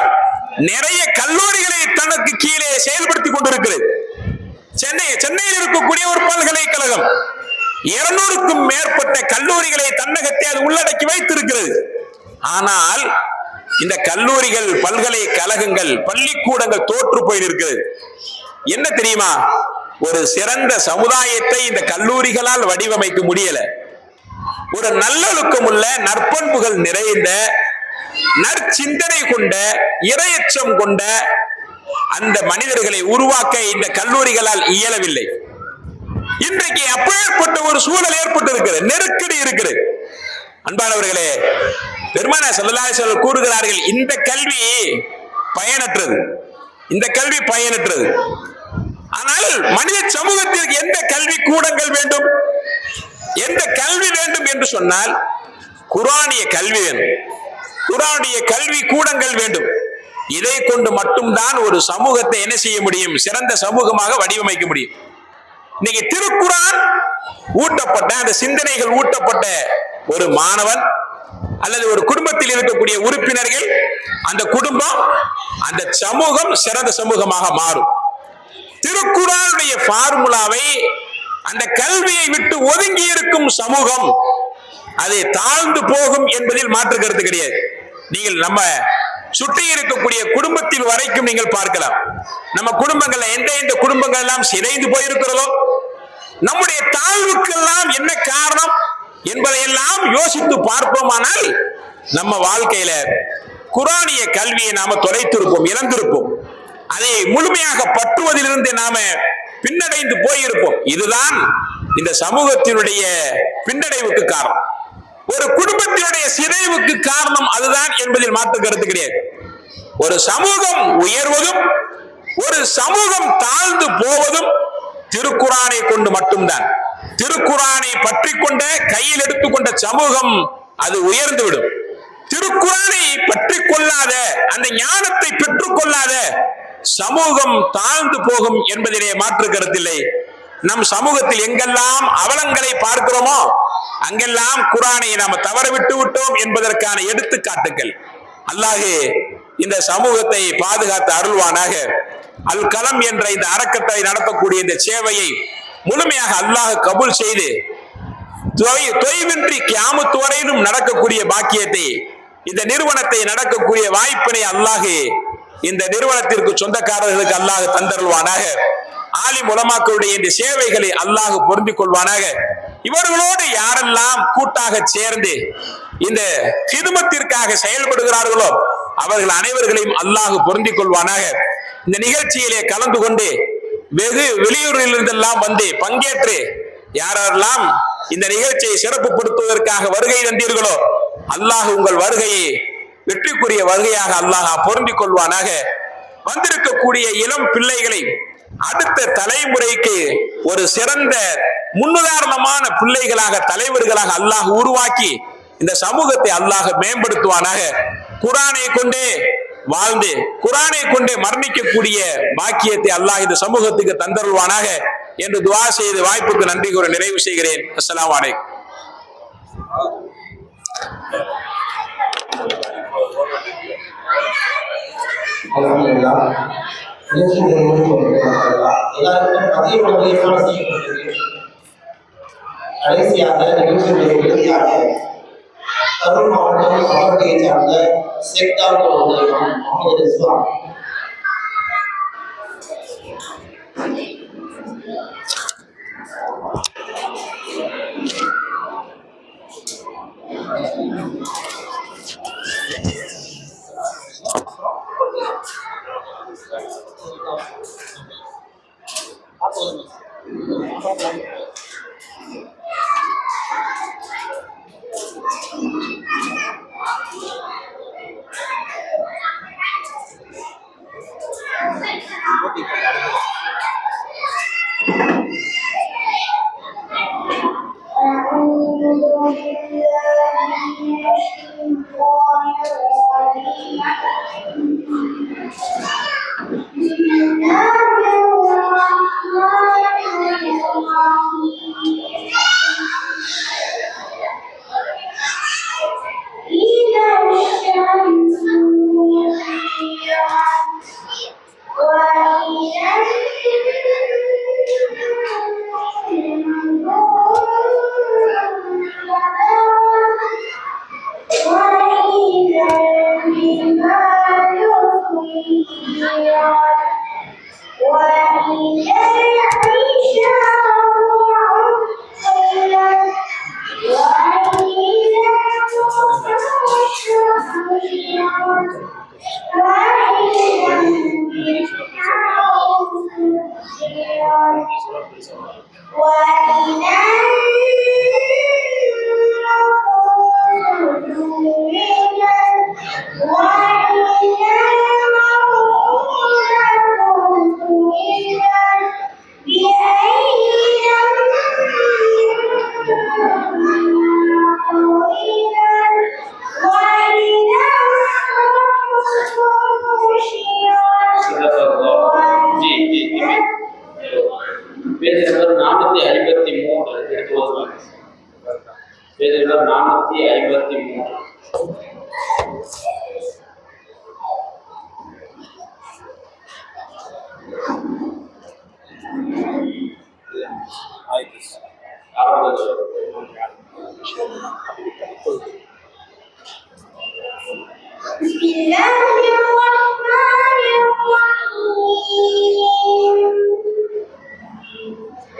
நிறைய கல்லூரிகளை தனக்கு கீழே செயல்படுத்திக் கொண்டிருக்கிறது. சென்னையில் இருக்கக்கூடிய ஒரு பல்கலைக்கழகம் 200க்கும் மேற்பட்ட கல்லூரிகளை தன்னகத்தை அது உள்ளடக்கி வைத்திருக்கிறது. ஆனால் இந்த கல்லூரிகள், பல்கலைக்கழகங்கள், பள்ளிக்கூடங்கள் தோற்று போயிருக்கிறது. என்ன தெரியுமா? ஒரு சிறந்த சமுதாயத்தை இந்த கல்லூரிகளால் வடிவமைக்க முடியல. ஒரு நல்லொழுக்கம் உள்ள, நற்பண்புகள் நிறைந்த, நற்சிந்தனை கொண்ட, இரையச்சம் கொண்ட அந்த மனிதர்களை உருவாக்க இந்த கல்லூரிகளால் இயலவில்லை. இன்றைக்கு அப்பேற்பட்ட ஒரு சூழல் ஏற்பட்டு இருக்கிறது, நெருக்கடி இருக்கிறது. அன்பானவர்களே, பெருமானார் ஸல்லல்லாஹு அலைஹி வஸல்லம் கூறுகிறார்கள், இந்த கல்வி பயனற்றது, இந்த கல்வி பயனற்றது. ஆனால் மனித சமூகத்திற்கு எந்த கல்வி கூடங்கள் வேண்டும், எந்த கல்வி வேண்டும் என்று சொன்னால் குர்ஆனிய கல்வி வேண்டும், குர்ஆனுடைய கல்வி கூடங்கள் வேண்டும். இதை கொண்டு மட்டும்தான் ஒரு சமூகத்தை என்ன செய்ய முடியும், சிறந்த சமூகமாக வடிவமைக்க முடியும். இன்னைக்கு திருக்குர்ஆன் ஊட்டப்பட்ட, அந்த சிந்தனைகள் ஊட்டப்பட்ட ஒரு மாணவன் அல்லது ஒரு குடும்பத்தில் இருக்கக்கூடிய உறுப்பினர்கள், அந்த குடும்பம், அந்த சமூகம் சிறந்த சமூகமாக மாறும். திருக்குர்ஆனுடைய ஃபார்முலாவை அந்த கல்வியை விட்டு ஒதுங்கி இருக்கும் சமூகம் அதை தாழ்ந்து போகும் என்பதில் மாற்று கருத்து கிடையாது. நீங்கள் நம்ம சுற்றி இருக்கக்கூடிய குடும்பத்தில் வரைக்கும் நீங்கள் பார்க்கலாம். நம்ம குடும்பங்கள்ல எந்த குடும்பங்கள் எல்லாம் சிதைந்து போயிருக்கிறதோ, நம்முடைய தாழ்வுக்கெல்லாம் என்ன காரணம் என்பதையெல்லாம் யோசித்து பார்ப்போமானால் நம்ம வாழ்க்கையில குர்ஆனிய கல்வியை நாம தொலைத்திருப்போம், இழந்திருப்போம். அதை முழுமையாக பற்றுவதிலிருந்து நாம பின்னடைந்து போயிருப்போம். இதுதான் இந்த சமூகத்தினுடைய பின்னடைவுக்கு காரணம், ஒரு குடும்பத்தினுடைய சிதைவுக்கு காரணம் அதுதான் என்பதில் மாற்று கருத்து கிடையாது. ஒரு சமூகம் உயர்வதும் ஒரு சமூகம் தாழ்ந்து போவதும் திருக்குர்ஆனை கொண்டு மட்டும்தான். திருக்குர்ஆனை பற்றி கொண்ட, கையில் எடுத்துக்கொண்ட சமூகம் அது உயர்ந்துவிடும். திருக்குர்ஆனை பற்றி கொள்ளாத, அந்த ஞானத்தை பெற்றுக் கொள்ளாத சமூகம் தாழ்ந்து போகும் என்பதிலே மாற்று கருத்தில்லை. நம் சமூகத்தில் எங்கெல்லாம் அவலங்களை பார்க்கிறோமோ அங்கெல்லாம் குர்ஆனை நாம் தவறவிட்டு விட்டோம் என்பதற்கான எடுத்துக்காட்டுகள். அல்லாஹ் இந்த சமூகத்தை பாதுகாத்து அருள்வானாக. அல் கலம் என்ற இந்த அறக்கட்டளை நடத்தக்கூடிய இந்த சேவையை முழுமையாக அல்லாஹ் கபூல் செய்து தொய்வின்றி கியாமத் வரையிலும் நடக்கக்கூடிய பாக்கியத்தை, இந்த நிறுவனத்தை நடக்கக்கூடிய வாய்ப்பினை அல்லாஹ் இந்த நிறுவனத்திற்கு சொந்தக்காரர்களுக்கு அல்லாஹ் தந்தருள்வானாக. ஆலிம் உலமாக்களுடைய இந்த சேவைகளை அல்லாஹ் பொருந்திக் கொள்வானாக. இவர்களோடு யாரெல்லாம் கூட்டாக சேர்ந்து இந்த ஹிதுமத்திற்காக செயல்படுகிறார்களோ அவர்கள் அனைவர்களையும் அல்லாஹ் பொருந்திக் கொள்வானாக. இந்த நிகழ்ச்சியிலே கலந்து கொண்டு வெகு வெளியூரில் இருந்தெல்லாம் வந்து பங்கேற்று யாரெல்லாம் இந்த நிகழ்ச்சியை சிறப்புப்படுத்துவதற்காக வருகை தந்தீர்களோ அல்லாஹ் உங்கள் வருகையை வெற்றிக்குரிய வருகையாக அல்லாஹ் பொருந்திக் கொள்வானாக. வந்திருக்கக்கூடிய இளம் பிள்ளைகளை அடுத்த தலைமுறைக்கு ஒரு சிறந்த முன்னுதாரணமான பிள்ளைகளாக, தலைவர்களாக அல்லாஹ் உருவாக்கி இந்த சமூகத்தை அல்லாஹ் மேம்படுத்துவானாக. குர்ஆனை கொண்டே வாழ்ந்து குர்ஆனை கொண்டே மரணிக்கக்கூடிய பாக்கியத்தை அல்லாஹ் இந்த சமூகத்துக்கு தந்தருள்வானாக என்று துஆ செய்து வாய்ப்புக்கு நன்றி கூற நிறைவு செய்கிறேன். அஸ்ஸலாமு அலைக்கும். கடைசியாக நிகழ்ச்சியுடைய இறுதியாக கரூர் மாவட்டம் மாவட்டத்தை சார்ந்த சேக்தார் முகமது இஸ்லாம் Thank you. وإذا பேஜ் நம்பர் 453 எடுத்து ஓதுவாங்க. Page number 453. بسم الله الرحمن الرحيم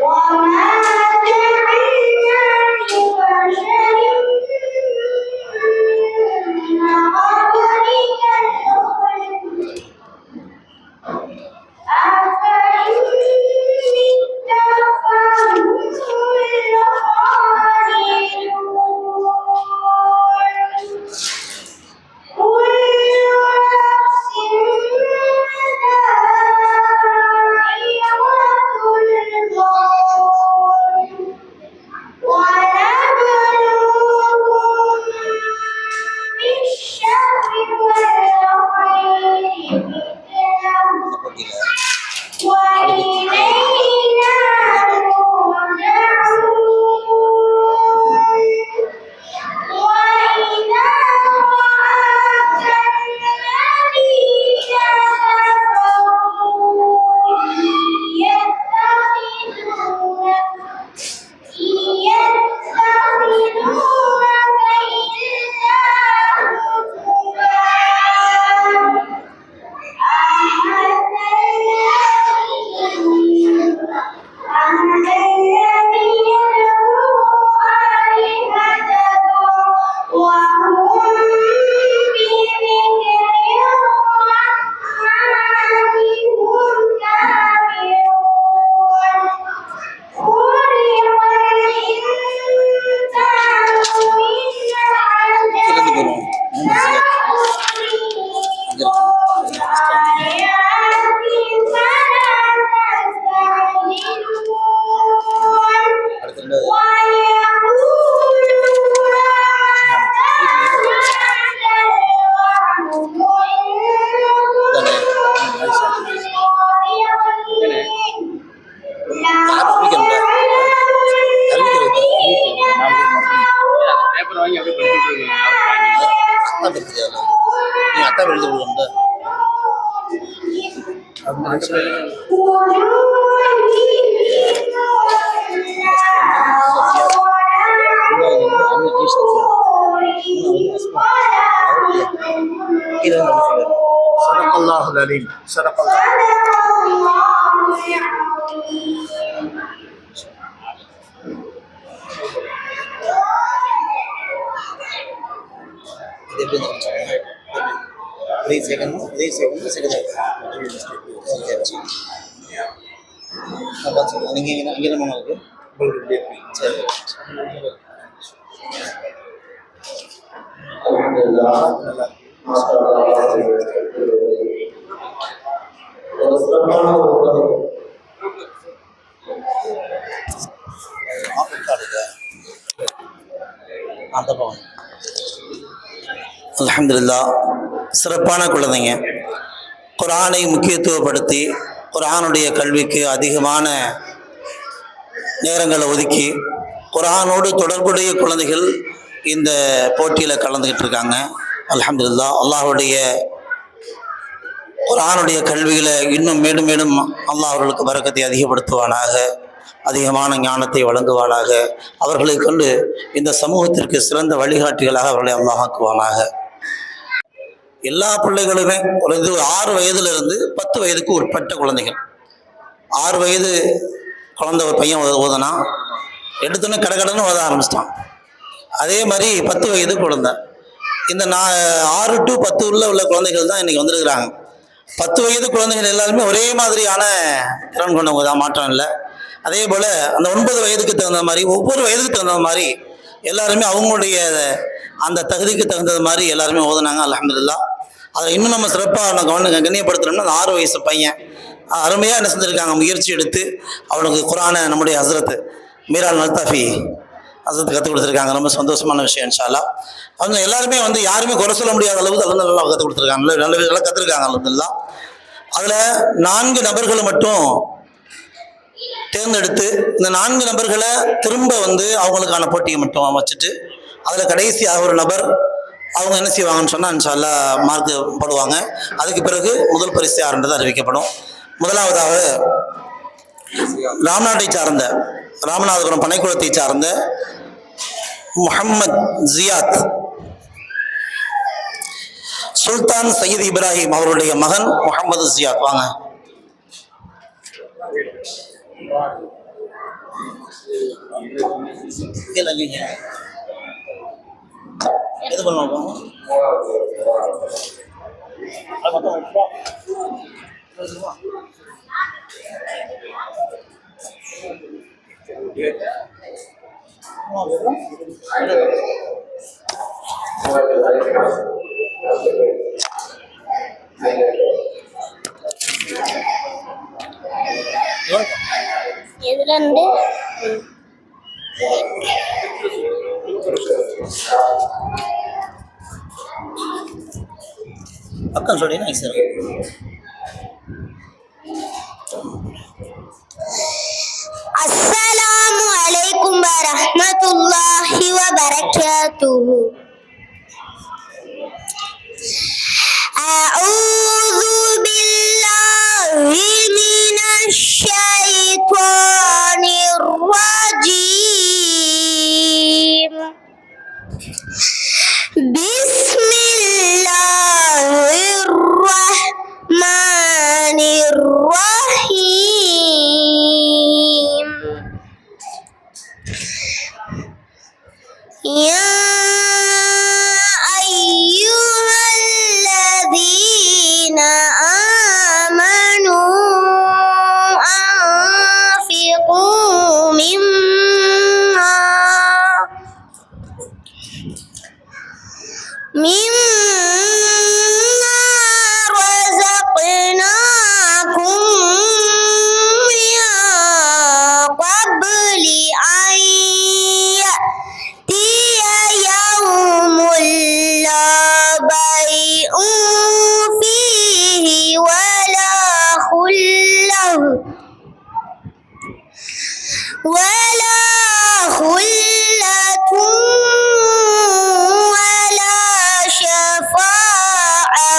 وما جعلنا لبشر من قبلك الخلد أفإن مت فهم الخالدون பேப்பர் வாங்கி அப்படியே படிச்சுட்டு இருக்கீங்க. அவர் வாங்கி நீ அட்டா எழுதி விடுவோம். சதகல்லாஹுல் அலீம். சதகல்லாஹ். இதே செகண்ட் நீங்கள் இங்கே என்ன இருக்கு சரி. அந்த பவன் அல்ஹம்துலில்லாஹ். சிறப்பான குழந்தைங்க. குர்ஆனை முக்கியத்துவப்படுத்தி குர்ஆனுடைய கல்விக்கு அதிகமான நேரங்களை ஒதுக்கி குர்ஆனோடு தொடர்புடைய குழந்தைகள் இந்த போட்டியில் கலந்துக்கிட்டு இருக்காங்க. அல்ஹம்துலில்லாஹ். அல்லாஹ்வுடைய குர்ஆனுடைய கல்வியில் இன்னும் மேலும் மேலும் அல்லாஹ் அவர்களுக்கு பரக்கத்தை அதிகப்படுத்துவானாக, அதிகமான ஞானத்தை வழங்குவானாக, அவர்களை கொண்டு இந்த சமூகத்திற்கு சிறந்த வழிகாட்டிகளாக அவர்களை அல்லாஹ் ஆக்குவானாக. எல்லா பிள்ளைகளுமே குறைந்து 6 வயதிலிருந்து 10 வயதுக்கு உட்பட்ட குழந்தைகள். 6 வயது குழந்தை ஒரு பையன் ஓதுனா எடுத்தோன்னே கடகடன்னு ஓத ஆரம்பிச்சிட்டான். அதே மாதிரி 10 வயது குழந்தை. இந்த 6 to 10 உள்ள குழந்தைகள் தான் இன்றைக்கி வந்திருக்கிறாங்க. 10 வயது குழந்தைகள் எல்லாருமே ஒரே மாதிரியான திறன் கொண்டவங்க தான், மாற்றம் இல்லை. அதே போல் அந்த 9 வயதுக்கு தகுந்த மாதிரி ஒவ்வொரு வயதுக்கு தகுந்த மாதிரி எல்லாருமே அவங்களுடைய அந்த தகுதிக்கு தகுந்தது மாதிரி எல்லாருமே ஓதுனாங்க. அல்ஹம்துலில்லாஹ். அதை இன்னும் நம்ம சிறப்பாக கண்ணியப்படுத்துறோம்னா அந்த 6 வயசு பையன் அருமையாக என்ன செஞ்சுருக்காங்க, முயற்சி எடுத்து அவனுக்கு குர்ஆனை நம்முடைய ஹஸ்ரத் மீரான் அல்தாஃபி ஹஸ்ரத் கற்றுக் கொடுத்துருக்காங்க. ரொம்ப சந்தோஷமான விஷயம் இன்ஷா அல்லாஹ். அவங்க எல்லாருமே யாருமே குறை சொல்ல முடியாத அளவுக்கு அதெல்லாம் நல்லா கற்றுக் கொடுத்துருக்காங்க, நல்லா கற்றுருக்காங்க. அல்ஹம்துலில்லாஹ். அதில் 4 நபர்களை மட்டும் தேர்ந்தெடுத்து இந்த 4 நபர்களை திரும்ப அவங்களுக்கான போட்டியை மட்டும் வச்சுட்டு அதில் கடைசியாக ஒரு நபர் அவங்க என்ன செய்வாங்கன்னு சொன்னால் இன்ஷா அல்லாஹ் மார்க் போடுவாங்க. அதுக்கு பிறகு முதல் பரிசு யாருன்றது அறிவிக்கப்படும். முதலாவதாக ராம்நாட்டை சார்ந்த ராமநாதபுரம் பனைக்குளத்தை சார்ந்த முஹம்மத் ஜியாத் சுல்தான் சையத் இப்ராஹிம் அவருடைய மகன் முஹம்மது ஜியாத். வாங்க. எது பண்ணுவோம் எதுலண்டு பக்கம் சொல்லினா சார். அஸ்ஸலாமு அலைக்கும் வரஹ்மத்துல்லாஹி வபரகாத்துஹு. அஊது பில்லாஹி மினஷ் ஷைத்தானிர் ரஜீம். பிஸ்மில்லாஹிர் ரஹ்மானிர் ரஹீம். யா அய்யுஹல்லதீன ஆமனூ அன்ஃபிகூ மிம்மா رزقناكم من قبل أن يأتي يوم لا بيع فيه ولا خلة ولا شفاعة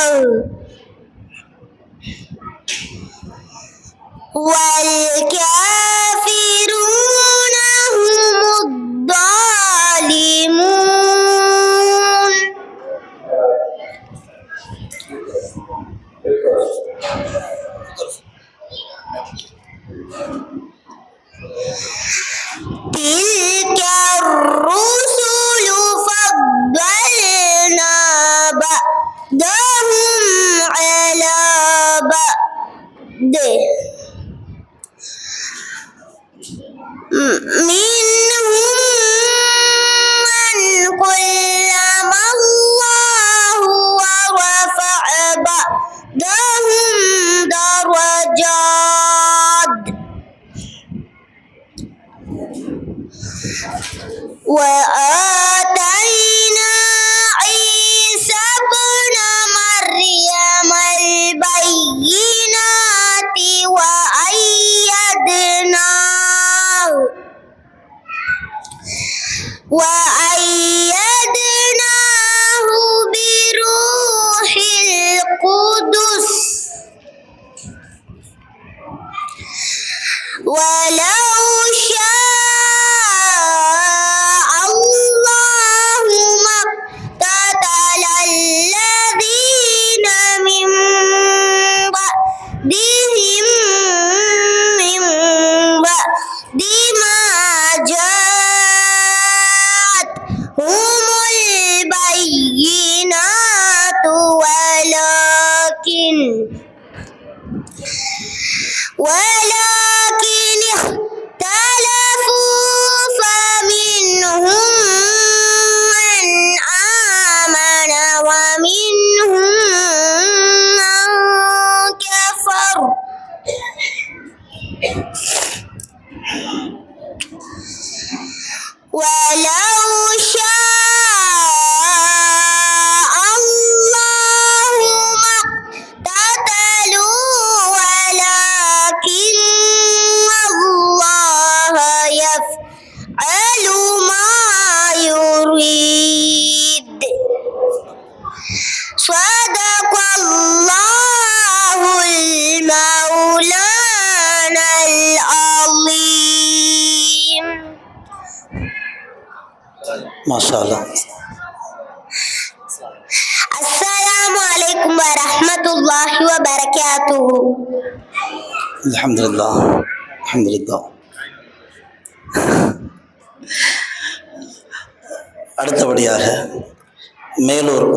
والكافرون هم الظالمون. تلك الرسل فضلنا بعضهم على بعض منهم من كلم الله ورفع بعضهم درجات وآتينا عيسى ابن مريم البينات وأيدناه بروح القدس ولو شاء الله ما اقتتل الذين من بعدهم من بعد ما جاءتهم البينات ولكن ولو شاء الله ما اقتتلوا ولكن الله يفعل ما يريد صدق الله المولانا العظيم. மாஷா அல்லாஹ். அஸ்ஸலாமு அலைக்கும் வரஹ்மத்துல்லாஹி வபரகாத்துஹு. அல்ஹம்துலில்லாஹ் அல்ஹம்துலில்லாஹ். அடுத்தபடியாக மேலூர்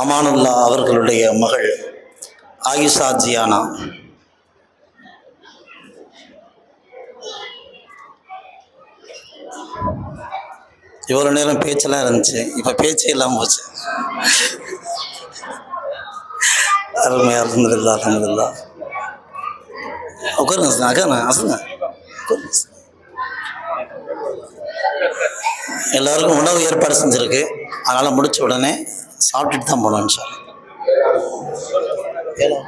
அமானுல்லா அவர்களுடைய மகள் ஆயிஷா ஜியானா. இவ்வளோ நேரம் பேச்செல்லாம் இருந்துச்சு, இப்போ பேச்சே இல்லாமல் போச்சு. அருமை, அல்ஹம்துலில்லாஹ் அல்ஹம்துலில்லாஹ். உட்காருங்க சார், அக்கா அசுங்க எல்லாருக்கும் உணவு ஏற்பாடு செஞ்சுருக்கு. அதனால் முடிச்ச உடனே சாப்பிட்டுட்டு தான் போகணும் இன்ஷா அல்லாஹ்.